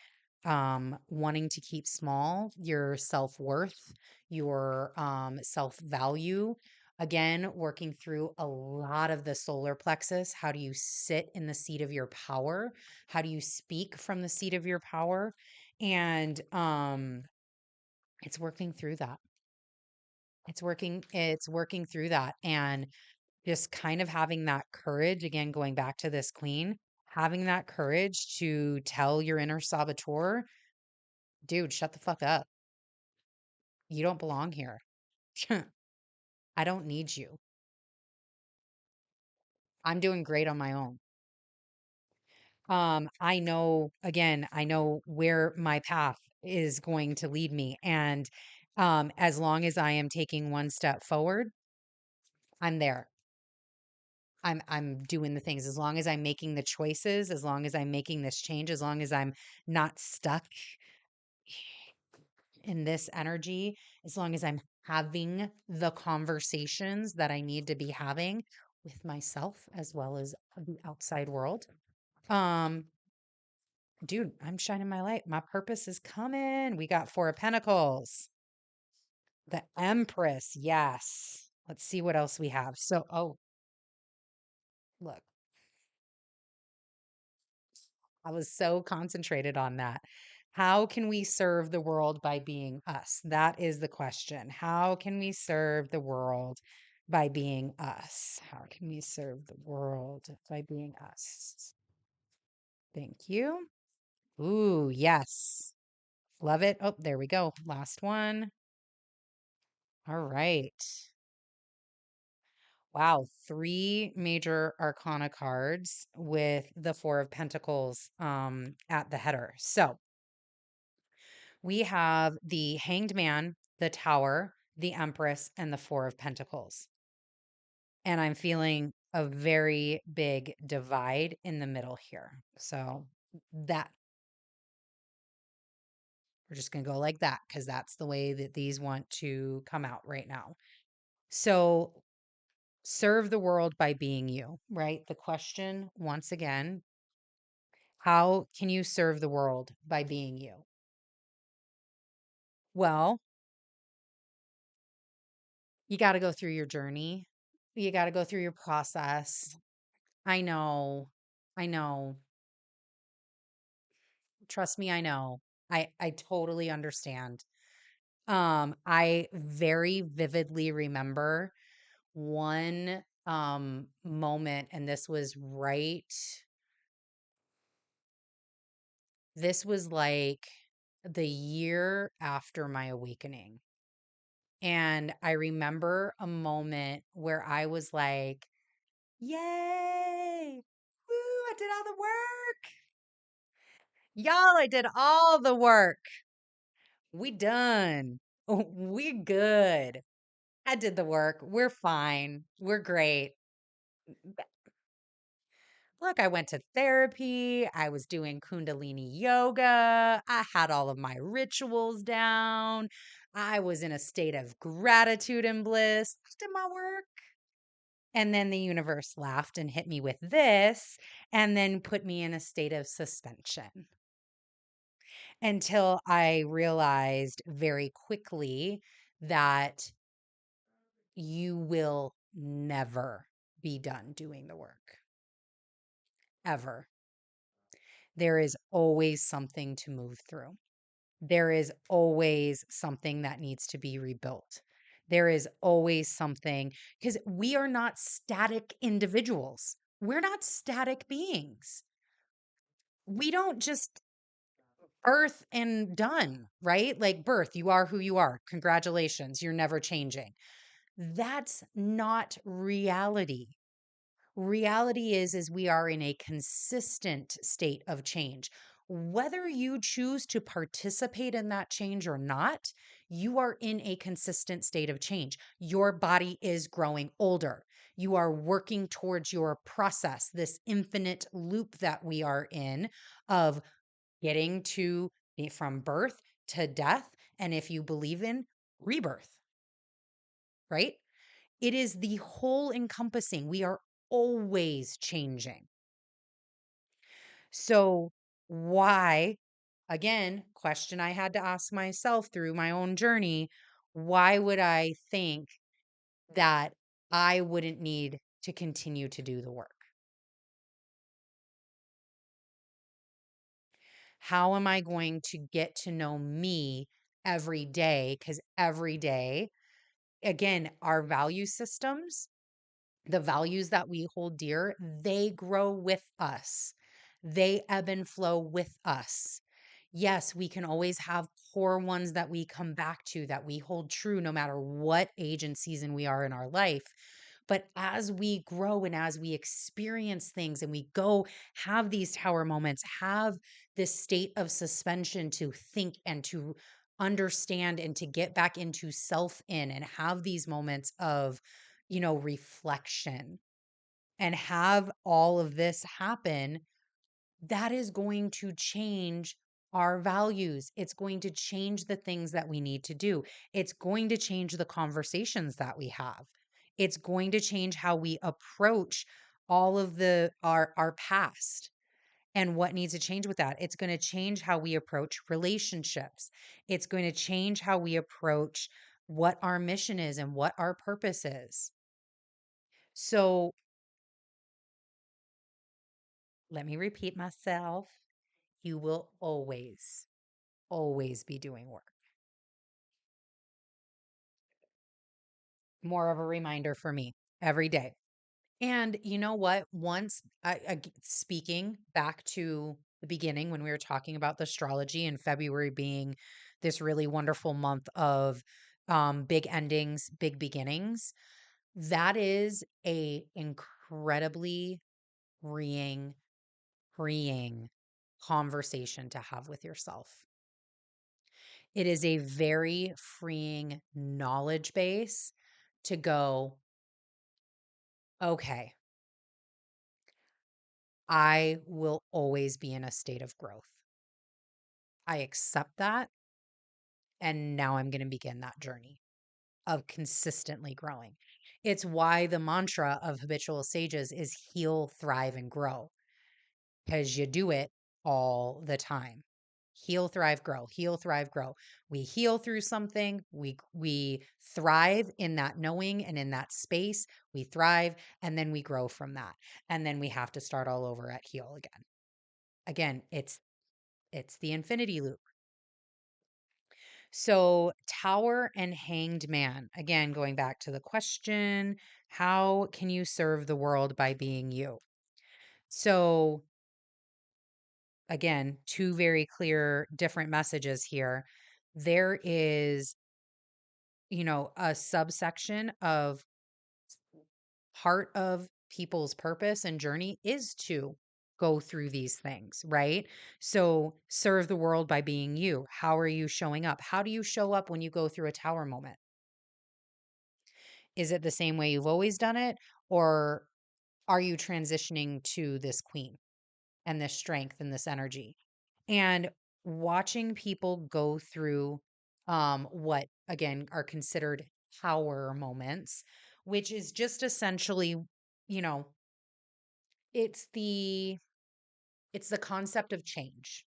wanting to keep small, your self-worth, your self-value. Again, working through a lot of the solar plexus. How do you sit in the seat of your power? How do you speak from the seat of your power? And it's working through that. It's working through that, and just kind of having that courage, again, going back to this queen, having that courage to tell your inner saboteur, dude, shut the fuck up. You don't belong here. I don't need you. I'm doing great on my own. I know, again, I know where my path is going to lead me. And as long as I am taking one step forward, I'm there. I'm doing the things, as long as I'm making the choices, as long as I'm making this change, as long as I'm not stuck in this energy, as long as I'm having the conversations that I need to be having with myself as well as the outside world. Um, dude, I'm shining my light. My purpose is coming. We got Four of Pentacles, the Empress. Yes. Let's see what else we have. So, oh, look, I was so concentrated on that. How can we serve the world by being us? That is the question. How can we serve the world by being us? How can we serve the world by being us? Thank you. Ooh, yes. Love it. Oh, there we go. Last one. All right. Wow. Three major arcana cards with the Four of Pentacles at the header. So we have the Hanged Man, the Tower, the Empress, and the Four of Pentacles. And I'm feeling a very big divide in the middle here. So that we're just going to go like that because that's the way that these want to come out right now. So serve the world by being you, right? The question, once again, how can you serve the world by being you? Well, you got to go through your journey. You got to go through your process. I know. I know. Trust me, I know. I totally understand. I very vividly remember one moment, and this was like the year after my awakening. And I remember a moment where I was like, yay! Woo, I did all the work. Y'all, I did all the work. We done. We good. I did the work. We're fine. We're great. Look, I went to therapy. I was doing Kundalini yoga. I had all of my rituals down. I was in a state of gratitude and bliss. I did my work. And then the universe laughed and hit me with this and then put me in a state of suspension until I realized very quickly that you will never be done doing the work, ever. There is always something to move through. There is always something that needs to be rebuilt. There is always something because we are not static individuals. We're not static beings. We don't just birth and done, right? Like birth, you are who you are. Congratulations, you're never changing. That's not reality. Reality is we are in a consistent state of change. Whether you choose to participate in that change or not, you are in a consistent state of change. Your body is growing older. You are working towards your process, this infinite loop that we are in of getting to be from birth to death. And if you believe in rebirth, right? It is the whole encompassing. We are always changing. So, why, again, question I had to ask myself through my own journey, why would I think that I wouldn't need to continue to do the work? How am I going to get to know me every day? Because every day, again, our value systems, the values that we hold dear, they grow with us. They ebb and flow with us. Yes, we can always have core ones that we come back to, that we hold true no matter what age and season we are in our life. But as we grow and as we experience things and we go have these tower moments, have this state of suspension to think and to understand and to get back into self in and have these moments of, reflection and have all of this happen, that is going to change our values. It's going to change the things that we need to do. It's going to change the conversations that we have. It's going to change how we approach all of our past and what needs to change with that. It's going to change how we approach relationships. It's going to change how we approach what our mission is and what our purpose is. So let me repeat myself. You will always, always be doing work. More of a reminder for me every day. And you know what? Speaking back to the beginning when we were talking about the astrology and February being this really wonderful month of big endings, big beginnings, that is a incredibly freeing, freeing conversation to have with yourself. It is a very freeing knowledge base to go, okay, I will always be in a state of growth. I accept that. And now I'm going to begin that journey of consistently growing. It's why the mantra of habitual sages is heal, thrive, and grow, because you do it all the time. Heal, thrive, grow. Heal, thrive, grow. We heal through something. We thrive in that knowing and in that space. We thrive, and then we grow from that. And then we have to start all over at heal again. Again, it's the infinity loop. So, Tower and Hanged Man. Again, going back to the question, how can you serve the world by being you? So, again, two very clear different messages here. There is, a subsection of part of people's purpose and journey is to go through these things, right? So serve the world by being you. How are you showing up? How do you show up when you go through a tower moment? Is it the same way you've always done it? Or are you transitioning to this queen and this strength and this energy? And watching people go through what again are considered power moments, which is just essentially, you know, it's the it's the concept of change.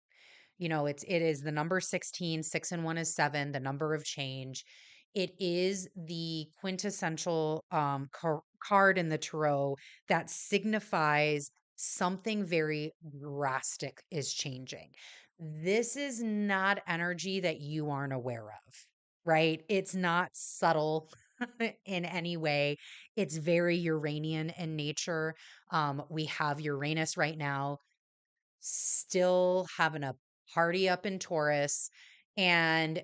It is the number 16, 6 and 1 is 7, the number of change. It is the quintessential card in the tarot that signifies something very drastic is changing. This is not energy that you aren't aware of, right? It's not subtle in any way. It's very Uranian in nature. We have Uranus right now still having a party up in Taurus, and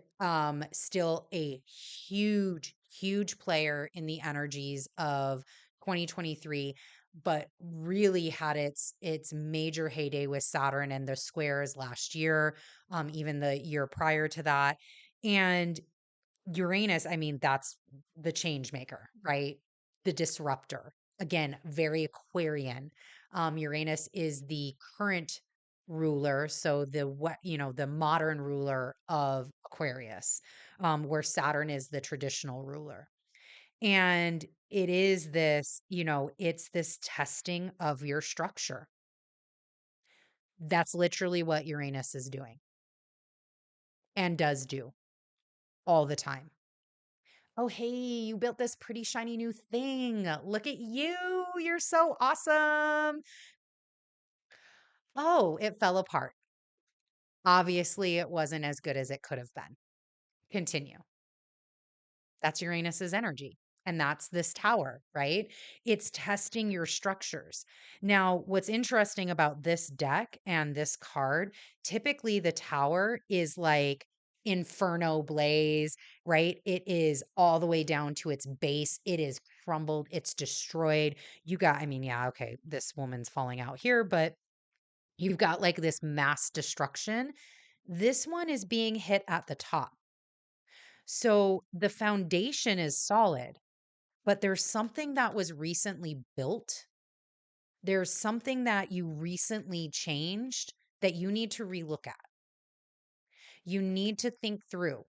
still a huge player in the energies of 2023, but really had its major heyday with Saturn and the squares last year, even the year prior to that. And Uranus, I mean, that's the change maker, right? The disruptor. Again, very Aquarian. Uranus is the current ruler, so the modern ruler of Aquarius, where Saturn is the traditional ruler. And it is this, it's this testing of your structure. That's literally what Uranus is doing and does do all the time. Oh, hey, you built this pretty shiny new thing. Look at you. You're so awesome. Oh, it fell apart. Obviously, it wasn't as good as it could have been. Continue. That's Uranus's energy. And that's this tower, right? It's testing your structures. Now, what's interesting about this deck and this card, typically the tower is like Inferno Blaze, right? It is all the way down to its base. It is crumbled, it's destroyed. I mean, yeah, okay, this woman's falling out here, but you've got like this mass destruction. This one is being hit at the top. So the foundation is solid, but there's something that was recently built. There's something that you recently changed that you need to relook at. You need to think through.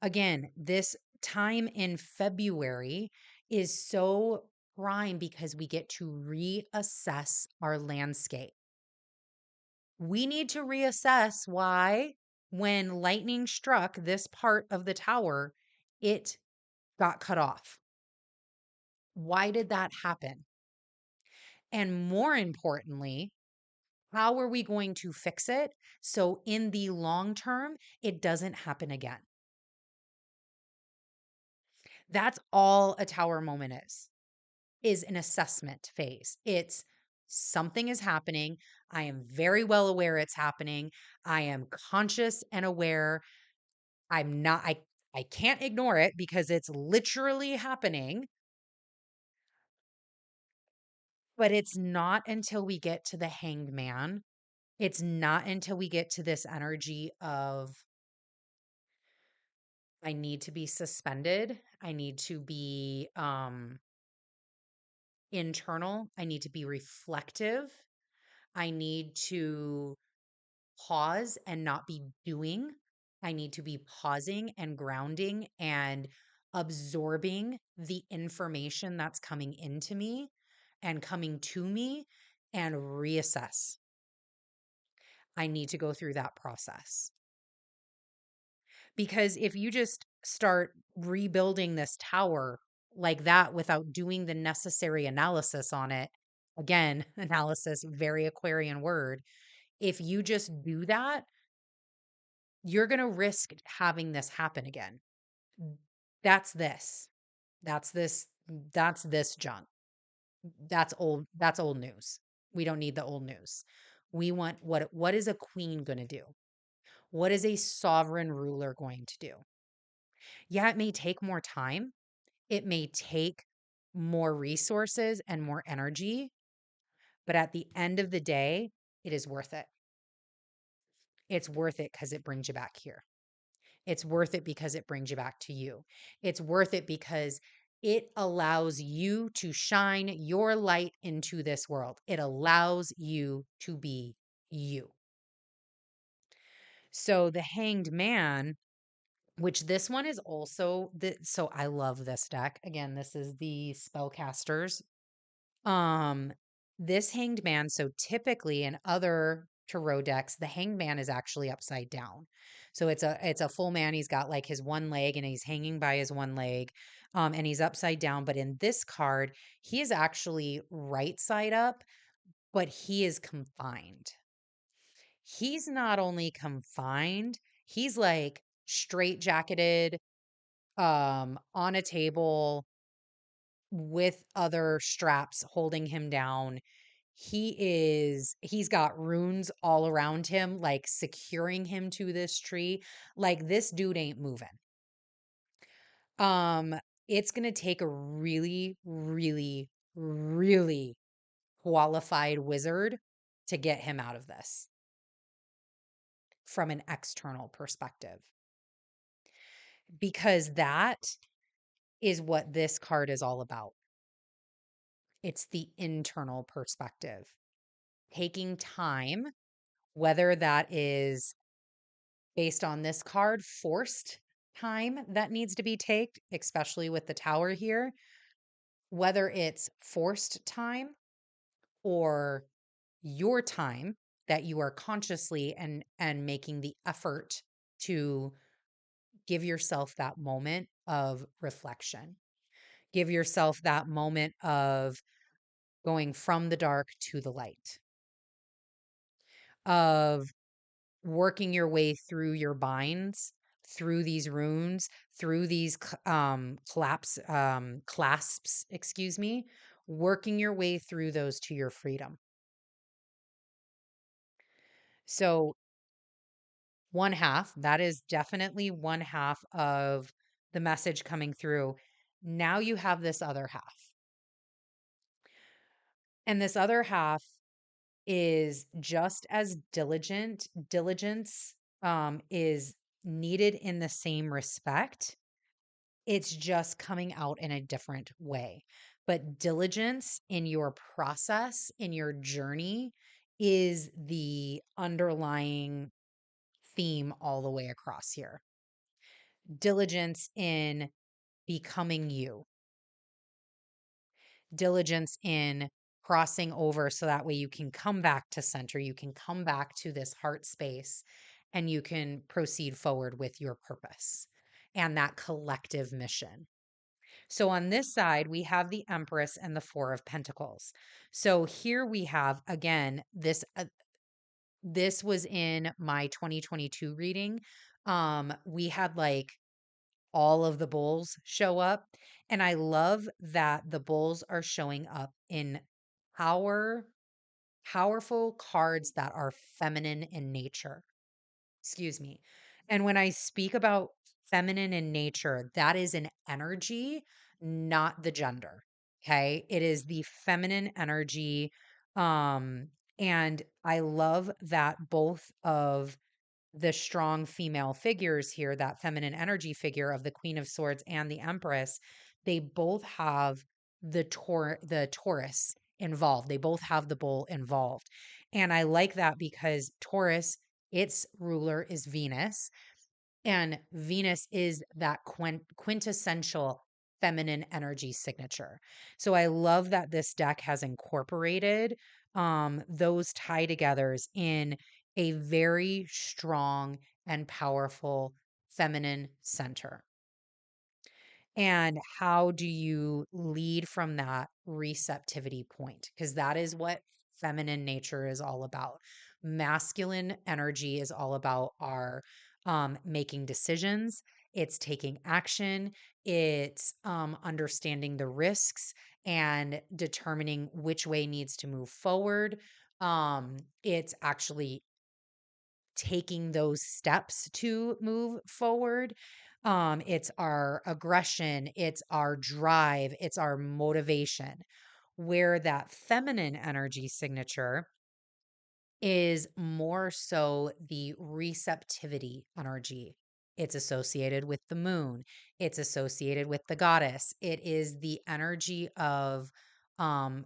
Again, this time in February is so prime because we get to reassess our landscape. We need to reassess why, when lightning struck this part of the tower, it got cut off. Why did that happen? And more importantly, how are we going to fix it so in the long term, it doesn't happen again? That's all a tower moment is an assessment phase. It's something is happening. I am very well aware it's happening. I am conscious and aware. I can't ignore it because it's literally happening. But it's not until we get to the hanged man. It's not until we get to this energy of I need to be suspended. I need to be internal. I need to be reflective. I need to pause and not be doing. I need to be pausing and grounding and absorbing the information that's coming into me and coming to me and reassess. I need to go through that process. Because if you just start rebuilding this tower like that without doing the necessary analysis on it, again, analysis, very Aquarian word. If you just do that, you're going to risk having this happen again. That's this. That's this. That's this junk. That's old news. We don't need the old news. We want what is a queen going to do? What is a sovereign ruler going to do? Yeah, it may take more time. It may take more resources and more energy, but at the end of the day, it is worth it. It's worth it because it brings you back here. It's worth it because it brings you back to you. It's worth it because it allows you to shine your light into this world. It allows you to be you. So the Hanged Man, which this one is also so I love this deck. Again, this is the Spellcasters. Um, this Hanged Man, so typically in other tarot decks, the Hanged Man is actually upside down. So it's a full man. He's got like his one leg and he's hanging by his one leg. And he's upside down. But in this card, he is actually right side up, but he is confined. He's not only confined, he's like straight jacketed, on a table with other straps holding him down. He's got runes all around him, like securing him to this tree. Like this dude ain't moving. Um, it's gonna take a really, really, really qualified wizard to get him out of this from an external perspective. Because that is what this card is all about. It's the internal perspective. Taking time, whether that is based on this card, forced time that needs to be taken, especially with the tower here, whether it's forced time or your time that you are consciously and making the effort to give yourself that moment of reflection. Give yourself that moment of going from the dark to the light, of working your way through your binds, through these runes, through these clasps, excuse me, working your way through those to your freedom. So one half, that is definitely one half of the message coming through. Now you have this other half. And this other half is just as diligent. Diligence is needed in the same respect. It's just coming out in a different way. But diligence in your process, in your journey, is the underlying theme all the way across here. Diligence in becoming you, diligence in crossing over so that way you can come back to center, you can come back to this heart space, and you can proceed forward with your purpose and that collective mission. So on this side, we have the Empress and the Four of Pentacles. So here we have, again, this was in my 2022 reading. We had like all of the bulls show up. And I love that the bulls are showing up in powerful cards that are feminine in nature. Excuse me. And when I speak about feminine in nature, that is an energy, not the gender. Okay. It is the feminine energy. Um, and I love that both of the strong female figures here, that feminine energy figure of the Queen of Swords and the Empress, they both have the Taurus involved. They both have the bull involved. And I like that because Taurus, its ruler is Venus, and Venus is that quintessential feminine energy signature. So I love that this deck has incorporated those tie togethers in a very strong and powerful feminine center. And how do you lead from that receptivity point? Because that is what feminine nature is all about. Masculine energy is all about our making decisions, it's taking action, it's understanding the risks and determining which way needs to move forward. It's actually taking those steps to move forward. It's our aggression, it's our drive, it's our motivation. Where that feminine energy signature is more so the receptivity energy. It's associated with the moon. It's associated with the goddess. It is the energy of,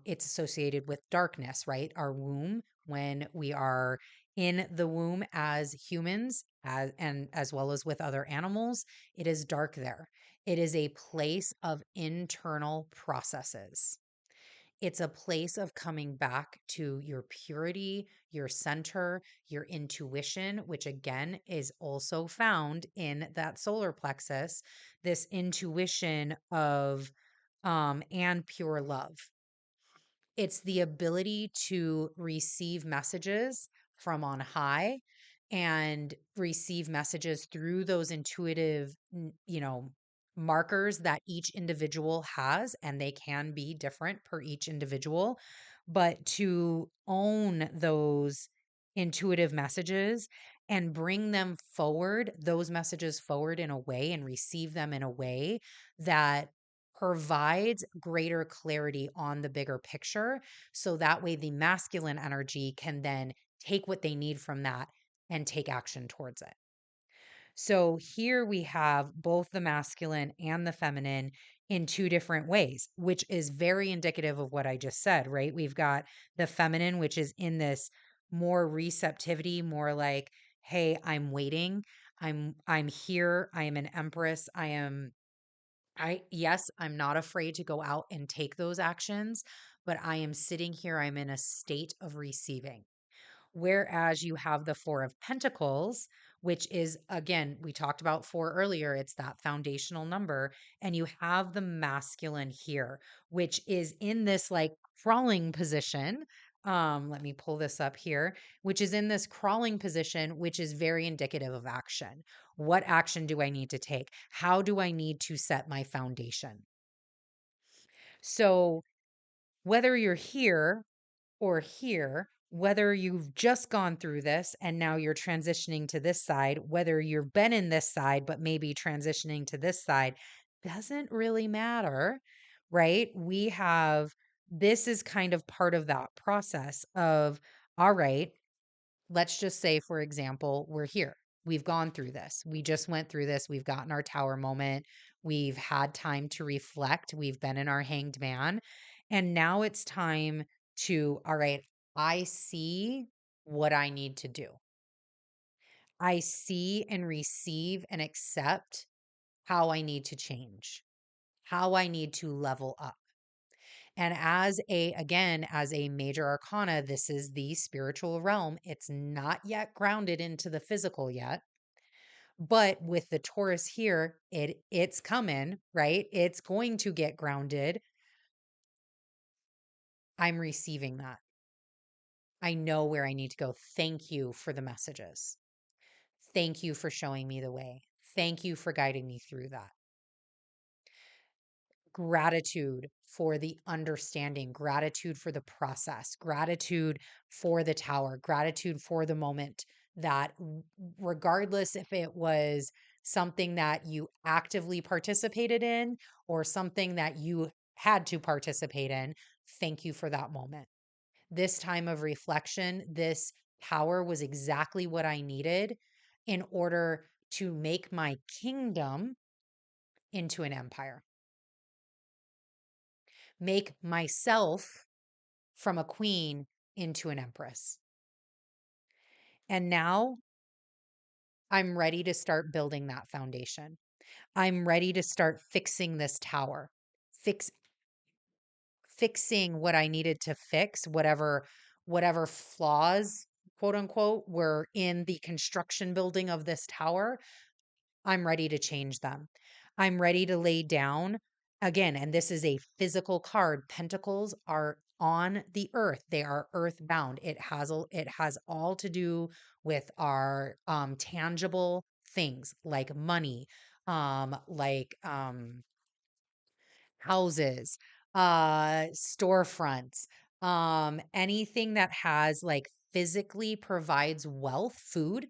it's associated with darkness, right? Our womb, when we are in the womb as humans, and as well as with other animals, it is dark there. It is a place of internal processes. It's a place of coming back to your purity, your center, your intuition, which again is also found in that solar plexus, this intuition of and pure love. It's the ability to receive messages from on high and receive messages through those intuitive, markers that each individual has, and they can be different per each individual, but to own those intuitive messages and bring them forward, those messages forward in a way and receive them in a way that provides greater clarity on the bigger picture. So that way, the masculine energy can then take what they need from that and take action towards it. So here we have both the masculine and the feminine in two different ways, which is very indicative of what I just said, right? We've got the feminine, which is in this more receptivity, more like, hey, I'm waiting. I'm here. I am an empress. Yes, I'm not afraid to go out and take those actions, but I am sitting here. I'm in a state of receiving. Whereas you have the Four of Pentacles, which is, again, we talked about four earlier, it's that foundational number. And you have the masculine here, which is in this like crawling position. Let me pull this up here, which is in this crawling position, which is very indicative of action. What action do I need to take? How do I need to set my foundation? So, whether you're here or here, whether you've just gone through this and now you're transitioning to this side, whether you've been in this side but maybe transitioning to this side, doesn't really matter, right? This is kind of part of that process of, all right, let's just say, for example, we're here. We've gone through this. We just went through this. We've gotten our tower moment. We've had time to reflect. We've been in our hanged man. And now it's time to, all right, I see what I need to do. I see and receive and accept how I need to change, how I need to level up. And as a major arcana, this is the spiritual realm. It's not yet grounded into the physical yet. But with the Taurus here, it's coming, right? It's going to get grounded. I'm receiving that. I know where I need to go. Thank you for the messages. Thank you for showing me the way. Thank you for guiding me through that. Gratitude for the understanding, gratitude for the process, gratitude for the tower, gratitude for the moment that, regardless if it was something that you actively participated in or something that you had to participate in, thank you for that moment. This time of reflection, this tower was exactly what I needed in order to make my kingdom into an empire. Make myself from a queen into an empress. And now I'm ready to start building that foundation. I'm ready to start fixing this tower, fixing what I needed to fix, whatever flaws quote unquote, were in the construction building of this tower, I'm ready to change them. I'm ready to lay down again. And this is a physical card. Pentacles are on the earth. They are earthbound. It has all to do with our tangible things like money, like houses, storefronts, anything that has like physically provides wealth, food,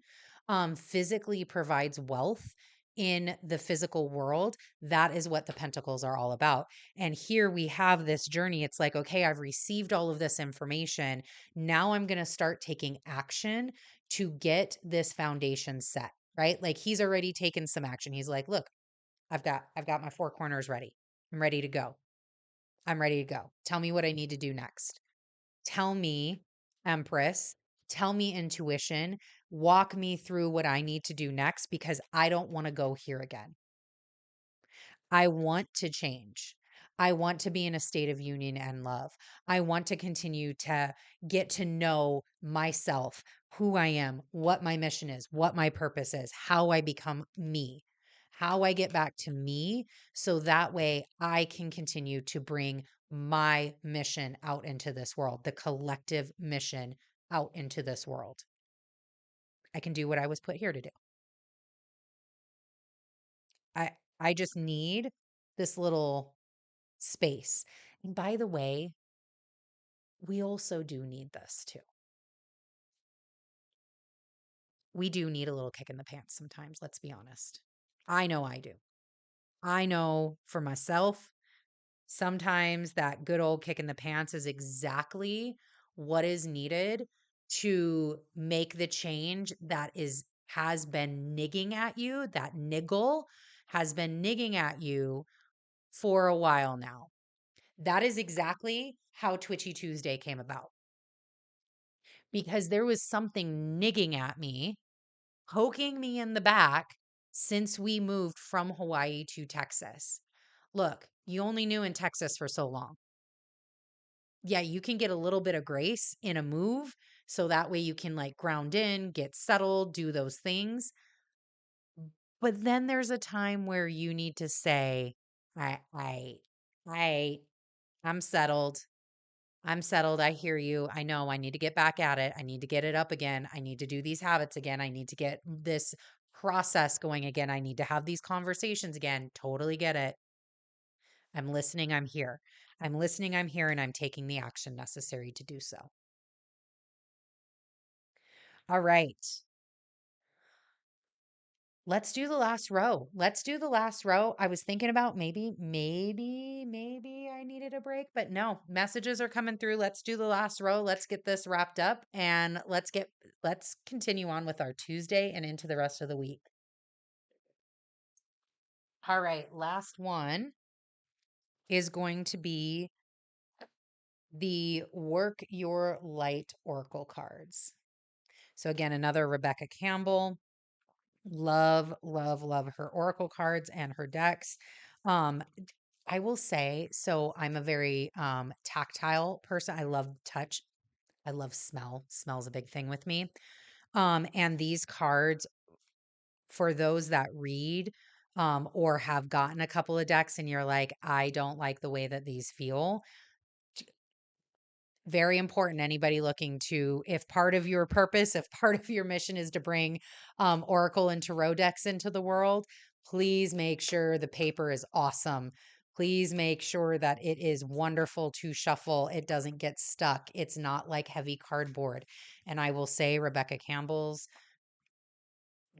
physically provides wealth in the physical world. That is what the pentacles are all about. And here we have this journey. It's like, okay, I've received all of this information. Now I'm going to start taking action to get this foundation set, right? Like he's already taken some action. He's like, look, I've got my four corners ready. I'm ready to go. I'm ready to go. Tell me what I need to do next. Tell me, Empress, tell me intuition, walk me through what I need to do next because I don't want to go here again. I want to change. I want to be in a state of union and love. I want to continue to get to know myself, who I am, what my mission is, what my purpose is, how I become me, how I get back to me. So that way I can continue to bring my mission out into this world, the collective mission out into this world. I can do what I was put here to do. I I just need this little space. And by the way, we also do need this too. We do need a little kick in the pants sometimes, let's be honest. I know I do. I know for myself, sometimes that good old kick in the pants is exactly what is needed to make the change that has been nigging at you, that niggle has been nigging at you for a while now. That is exactly how Twitchy Tuesday came about. Because there was something nigging at me, poking me in the back since we moved from Hawaii to Texas. Look, you only knew in Texas for so long. Yeah, you can get a little bit of grace in a move so that way you can like ground in, get settled, do those things. But then there's a time where you need to say, I I I I'm settled. I'm settled. I hear you. I know I need to get back at it. I need to get it up again. I need to do these habits again. I need to get this process going again. I need to have these conversations again. Totally get it. I'm listening. I'm here. I'm listening. I'm here. And I'm taking the action necessary to do so. All right. Let's do the last row. Let's do the last row. I was thinking about maybe I needed a break, but no, messages are coming through. Let's do the last row. Let's get this wrapped up and let's continue on with our Tuesday and into the rest of the week. All right, last one is going to be the Work Your Light Oracle cards. So again, another Rebecca Campbell. Love, love, love her oracle cards and her decks. Um, I will say, so I'm a very tactile person. I love touch. I love smell. Smell's a big thing with me. And these cards, for those that read or have gotten a couple of decks and you're like, I don't like the way that these feel, very important. Anybody looking to, if part of your purpose, if part of your mission is to bring Oracle and Tarot decks into the world, please make sure the paper is awesome. Please make sure that it is wonderful to shuffle. It doesn't get stuck. It's not like heavy cardboard. And I will say Rebecca Campbell's,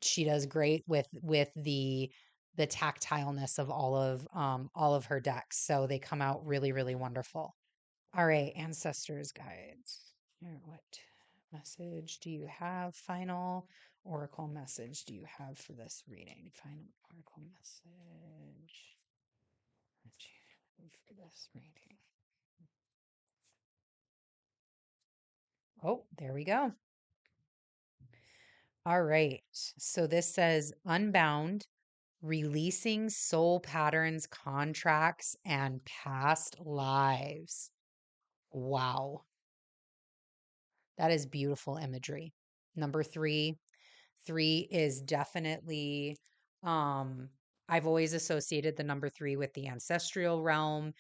she does great with the tactileness of all of her decks. So they come out really, really wonderful. All right, ancestors guides. Here, what message do you have? Final oracle message do you have for this reading? Final oracle message that you have for this reading. Oh, there we go. All right. So this says unbound, releasing soul patterns, contracts, and past lives. Wow. That is beautiful imagery. Number three. Three is definitely, um, I've always associated the number three with the ancestral realm.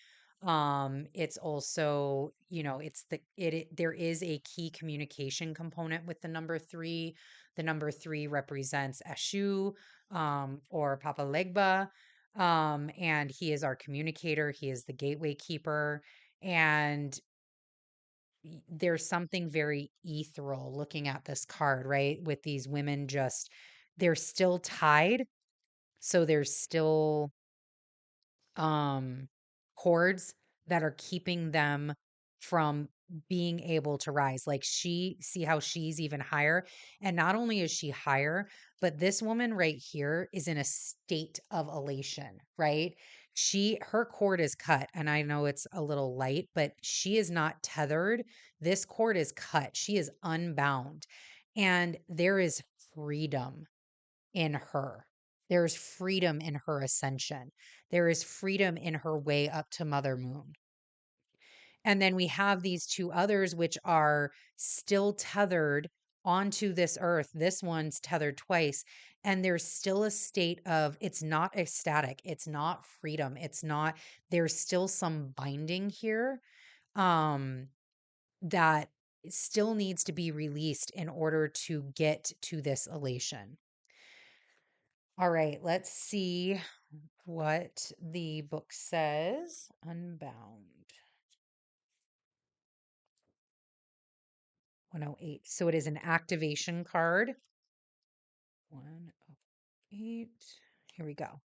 It's also, there is a key communication component with the number three. The number three represents Eshu, or Papa Legba. And he is our communicator. He is the gateway keeper. And there's something very ethereal looking at this card, right? With these women they're still tied. So there's still um cords that are keeping them from being able to rise. Like, see how she's even higher. And not only is she higher, but this woman right here is in a state of elation, right? Her cord is cut, and I know it's a little light, but she is not tethered. This cord is cut. She is unbound. And there is freedom in her. There's freedom in her ascension. There is freedom in her way up to Mother Moon. And then we have these two others, which are still tethered onto this earth. This one's tethered twice. And there's still a state of, it's not ecstatic. It's not freedom. There's still some binding here, um, that still needs to be released in order to get to this elation. All right, let's see what the book says. Unbound. 108. So it is an activation card. 108. Here we go.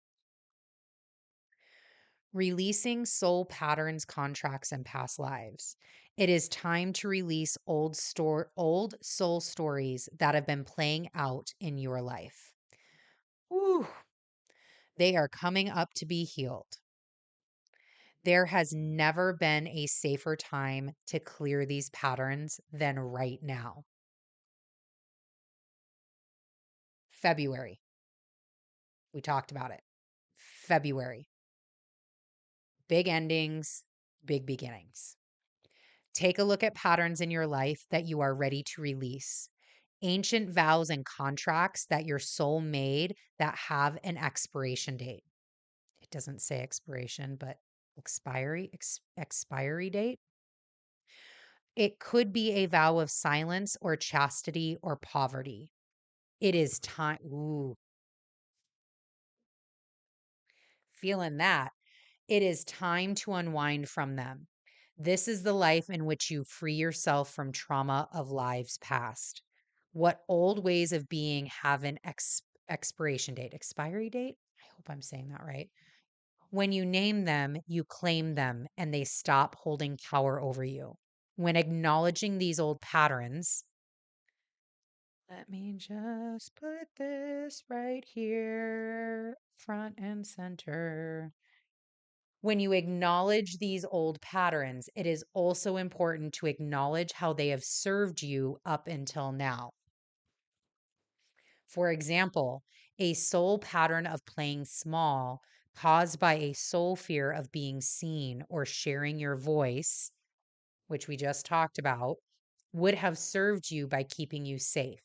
Releasing soul patterns, contracts, and past lives. It is time to release old soul stories that have been playing out in your life. Ooh, they are coming up to be healed. There has never been a safer time to clear these patterns than right now. February. We talked about it. February. Big endings, big beginnings. Take a look at patterns in your life that you are ready to release. Ancient vows and contracts that your soul made that have an expiration date. It doesn't say expiration, but expiry date. It could be a vow of silence or chastity or poverty. It is time. Ooh, feeling that. It is time to unwind from them. This is the life in which you free yourself from trauma of lives past. What old ways of being have an expiration date, expiry date? I hope I'm saying that right. When you name them, you claim them and they stop holding power over you. When acknowledging these old patterns, let me just put this right here, front and center. When you acknowledge these old patterns, it is also important to acknowledge how they have served you up until now. For example, a soul pattern of playing small caused by a soul fear of being seen or sharing your voice, which we just talked about, would have served you by keeping you safe.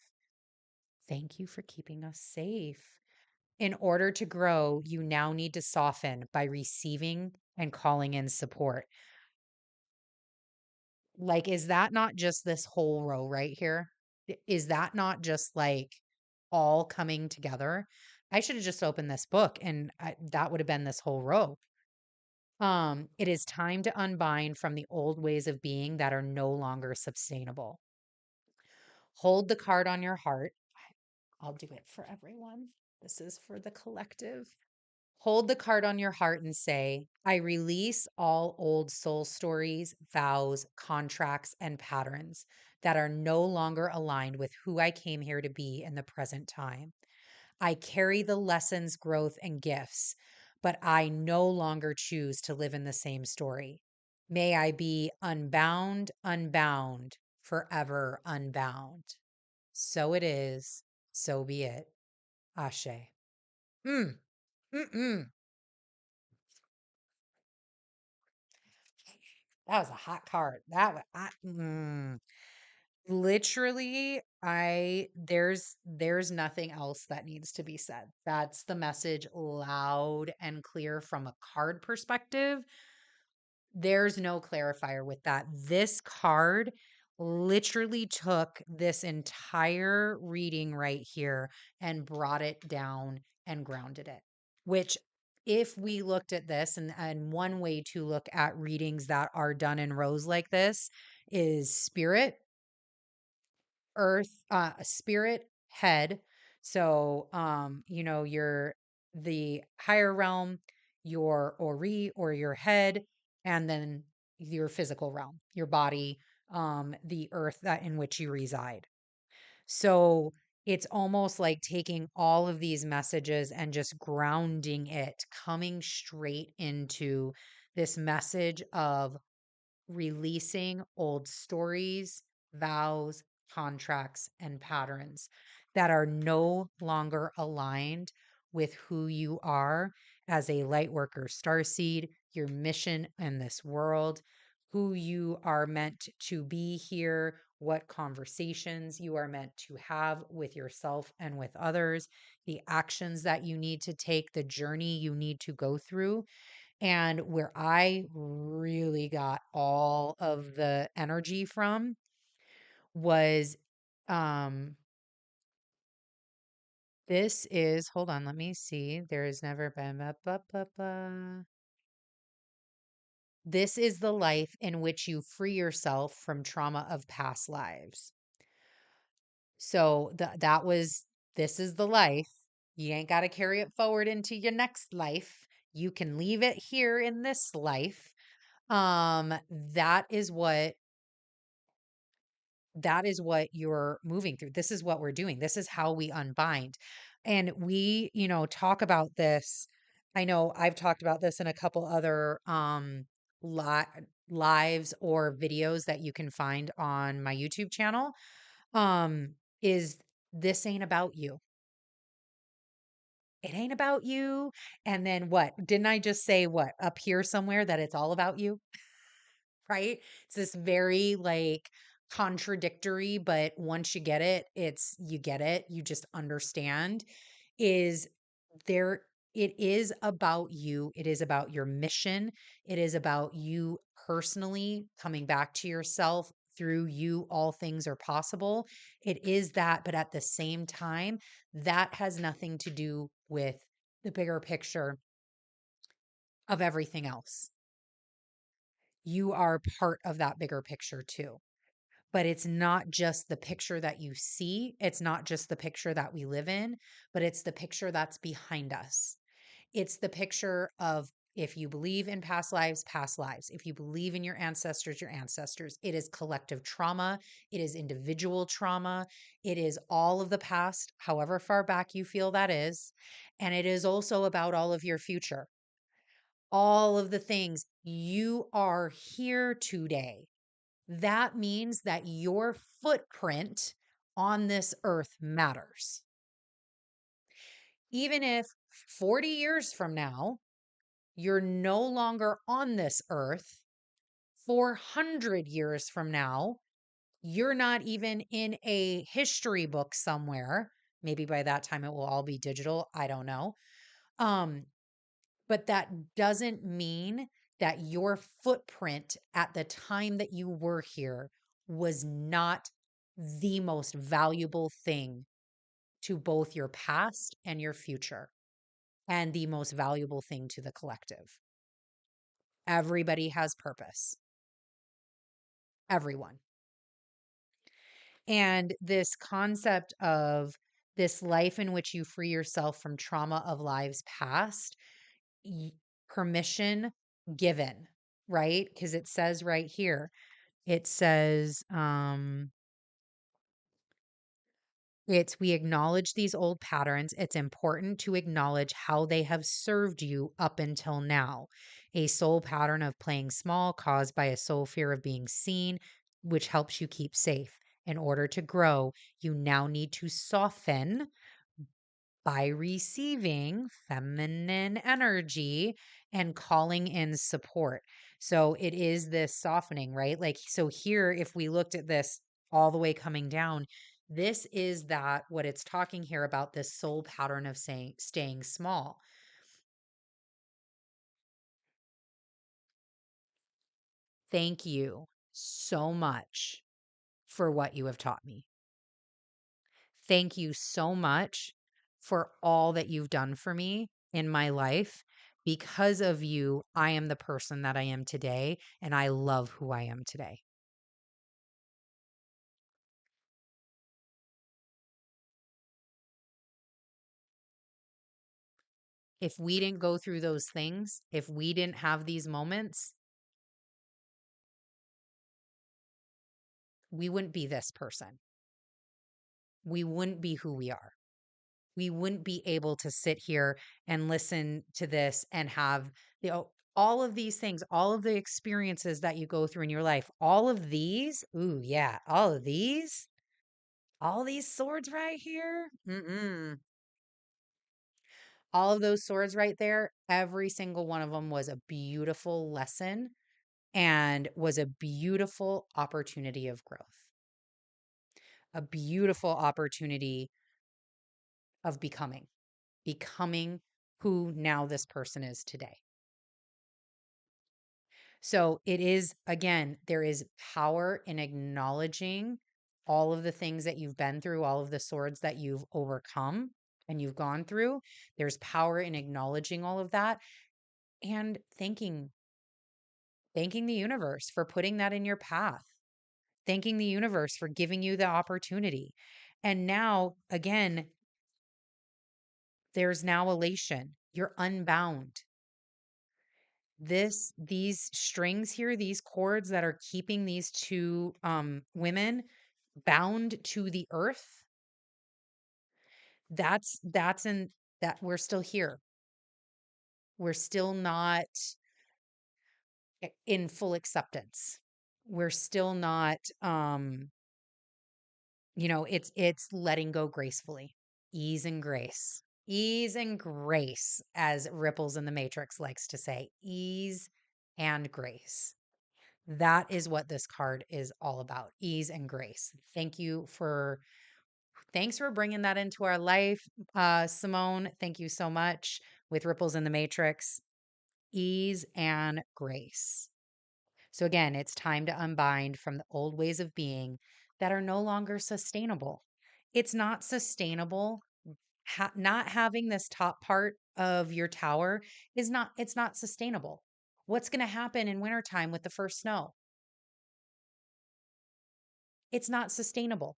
Thank you for keeping us safe. In order to grow, you now need to soften by receiving and calling in support. Like, is that not just this whole row right here? Is that not just like all coming together? I should have just opened this book and that would have been this whole row. It is time to unbind from the old ways of being that are no longer sustainable. Hold the card on your heart. I'll do it for everyone. This is for the collective. Hold the card on your heart and say, I release all old soul stories, vows, contracts, and patterns that are no longer aligned with who I came here to be in the present time. I carry the lessons, growth, and gifts, but I no longer choose to live in the same story. May I be unbound, unbound, forever unbound. So it is, so be it. Ashe. Mm, mm-mm. That was a hot card. Literally, there's nothing else that needs to be said. That's the message loud and clear from a card perspective. There's no clarifier with that. This card literally took this entire reading right here and brought it down and grounded it. Which, if we looked at this, and one way to look at readings that are done in rows like this is spirit, earth, spirit, head. So, your the higher realm, your ori or your head, and then your physical realm, your body, the earth that in which you reside. So it's almost like taking all of these messages and just grounding it, coming straight into this message of releasing old stories, vows, contracts, and patterns that are no longer aligned with who you are as a light worker starseed, your mission in this world, who you are meant to be here, what conversations you are meant to have with yourself and with others, the actions that you need to take, the journey you need to go through. And where I really got all of the energy from was um this is, hold on, let me see. There has never been this is the life in which you free yourself from trauma of past lives. So that was, this is the life. You ain't got to carry it forward into your next life. You can leave it here in this life. That is what you're moving through. This is what we're doing. This is how we unbind. And we, talk about this. I know I've talked about this in a couple other li- lives or videos that you can find on my YouTube channel. Um is this ain't about you. It ain't about you. And then what? Didn't I just say what up here somewhere that it's all about you? Right? It's this very like contradictory, but once you get it, you get it, you just understand is there it is about you. It is about your mission. It is about you personally coming back to yourself. Through you, all things are possible. It is that, but at the same time, that has nothing to do with the bigger picture of everything else. You are part of that bigger picture too. But it's not just the picture that you see. It's not just the picture that we live in, but it's the picture that's behind us. It's the picture of, if you believe in past lives, past lives. If you believe in your ancestors, your ancestors. It is collective trauma. It is individual trauma. It is all of the past, however far back you feel that is. And it is also about all of your future, all of the things. You are here today. That means that your footprint on this earth matters. Even if 40 years from now, you're no longer on this earth, 400 years from now, you're not even in a history book somewhere. Maybe by that time it will all be digital. I don't know. Um, But that doesn't mean that your footprint at the time that you were here was not the most valuable thing to both your past and your future, and the most valuable thing to the collective. Everybody has purpose, everyone. And this concept of this life in which you free yourself from trauma of lives past, permission given, right? Because it says right here, it says, it's we acknowledge these old patterns. It's important to acknowledge how they have served you up until now. A soul pattern of playing small caused by a soul fear of being seen, which helps you keep safe. In order to grow, you now need to soften by receiving feminine energy and calling in support. So it is this softening, right? Like, so here, if we looked at this all the way coming down. This is that what it's talking here about, this soul pattern of saying staying small. Thank you so much for what you have taught me. Thank you so much for all that you've done for me in my life. Because of you, I am the person that I am today, and I love who I am today. If we didn't go through those things, if we didn't have these moments, we wouldn't be this person. We wouldn't be who we are. We wouldn't be able to sit here and listen to this and have, you know, all of these things, all of the experiences that you go through in your life, all of these, ooh, yeah, all these swords right here. All of those swords right there, every single one of them was a beautiful lesson and was a beautiful opportunity of growth, a beautiful opportunity of becoming who now this person is today. So it is, again, there is power in acknowledging all of the things that you've been through, all of the swords that you've overcome and you've gone through. There's power in acknowledging all of that and thanking the universe for putting that in your path, thanking the universe for giving you the opportunity. And now, again, there's now elation. You're unbound. These strings here, these cords that are keeping these two women bound to the earth, that's in that we're still here. We're still not in full acceptance. We're still not it's letting go gracefully. Ease and grace. Ease and grace, as Ripples in the Matrix likes to say. Ease and grace. That is what this card is all about. Ease and grace. Thanks for bringing that into our life, Simone. Thank you so much with Ripples in the Matrix. Ease and grace. So again, it's time to unbind from the old ways of being that are no longer sustainable. It's not sustainable. Not having this top part of your tower it's not sustainable. What's going to happen in wintertime with the first snow? It's not sustainable.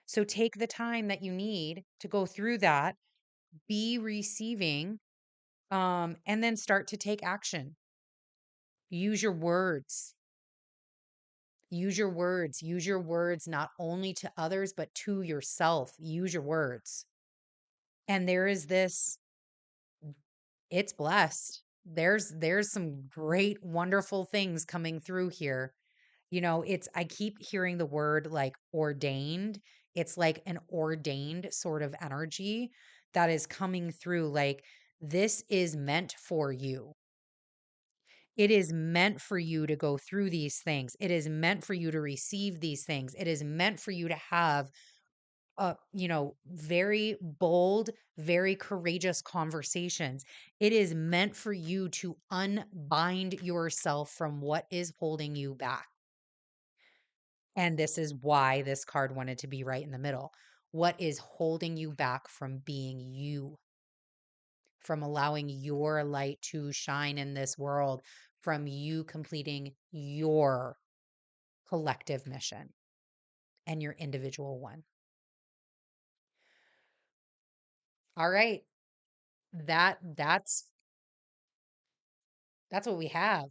So take the time that you need to go through that, be receiving, and then start to take action. Use your words. Use your words. Use your words not only to others, but to yourself. Use your words. And there is this, it's blessed. There's some great, wonderful things coming through here. I keep hearing the word like ordained. It's like an ordained sort of energy that is coming through. Like, this is meant for you. It is meant for you to go through these things. It is meant for you to receive these things. It is meant for you to have very bold, very courageous conversations. It is meant for you to unbind yourself from what is holding you back. And this is why this card wanted to be right in the middle. What is holding you back from being you, from allowing your light to shine in this world, from you completing your collective mission and your individual one? All right. That's what we have.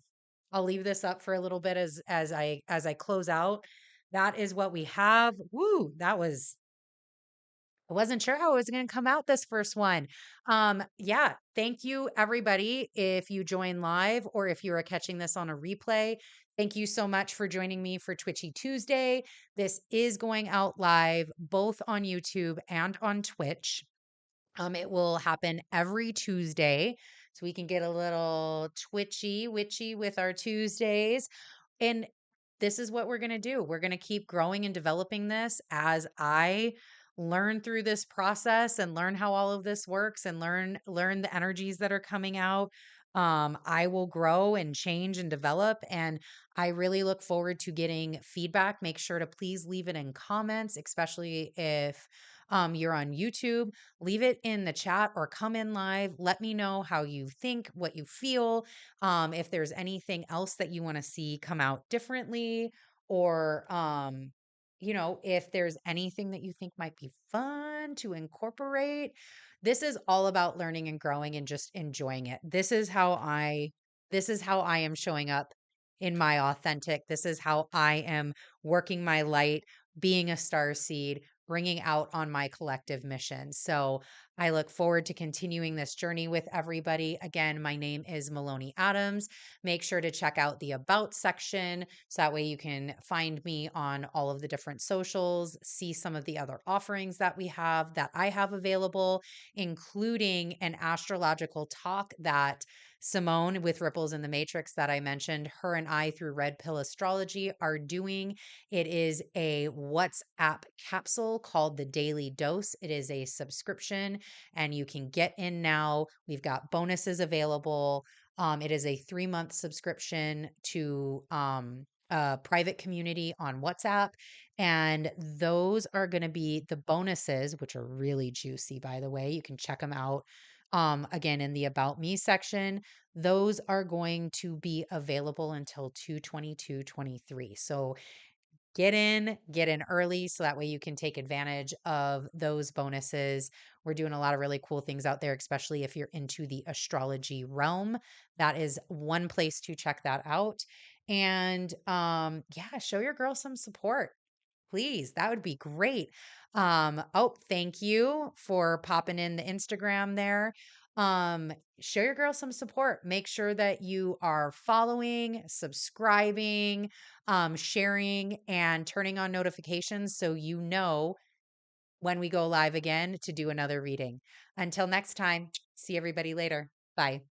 I'll leave this up for a little bit as I close out. That is what we have. Woo, I wasn't sure how it was going to come out this first one. Yeah, thank you everybody. If you join live or if you are catching this on a replay, thank you so much for joining me for Twitchy Tuesday. This is going out live both on YouTube and on Twitch. It will happen every Tuesday, so we can get a little twitchy, witchy with our Tuesdays. And this is what we're going to do. We're going to keep growing and developing this as I learn through this process and learn how all of this works and learn the energies that are coming out. I will grow and change and develop, and I really look forward to getting feedback. Make sure to please leave it in comments, especially if you're on YouTube. Leave it in the chat or come in live. Let me know how you think, what you feel, if there's anything else that you want to see come out differently, or if there's anything that you think might be fun to incorporate. This is all about learning and growing and just enjoying it. This is how I am showing up in my authentic. This is how I am working my light, being a star seed, bringing out on my collective mission. So I look forward to continuing this journey with everybody. Again, my name is Monie Adams. Make sure to check out the About section so that way you can find me on all of the different socials, see some of the other offerings that I have available, including an astrological talk that Simone with Ripples in the Matrix that I mentioned, her and I through Red Pill Astrology are doing. It is a WhatsApp capsule called the Daily Dose. It is a subscription and you can get in now. We've got bonuses available. It is a 3-month subscription to a private community on WhatsApp. And those are going to be the bonuses, which are really juicy, by the way. You can check them out again in the About Me section. Those are going to be available until 2/22/23. So get in early so that way you can take advantage of those bonuses. We're doing a lot of really cool things out there, especially if you're into the astrology realm. That is one place to check that out. And yeah, show your girl some support. Please, that would be great. Oh, thank you for popping in the Instagram there. Um, show your girl some support. Make sure that you are following, subscribing, sharing, and turning on notifications so you know when we go live again to do another reading. Until next time, see everybody later. Bye.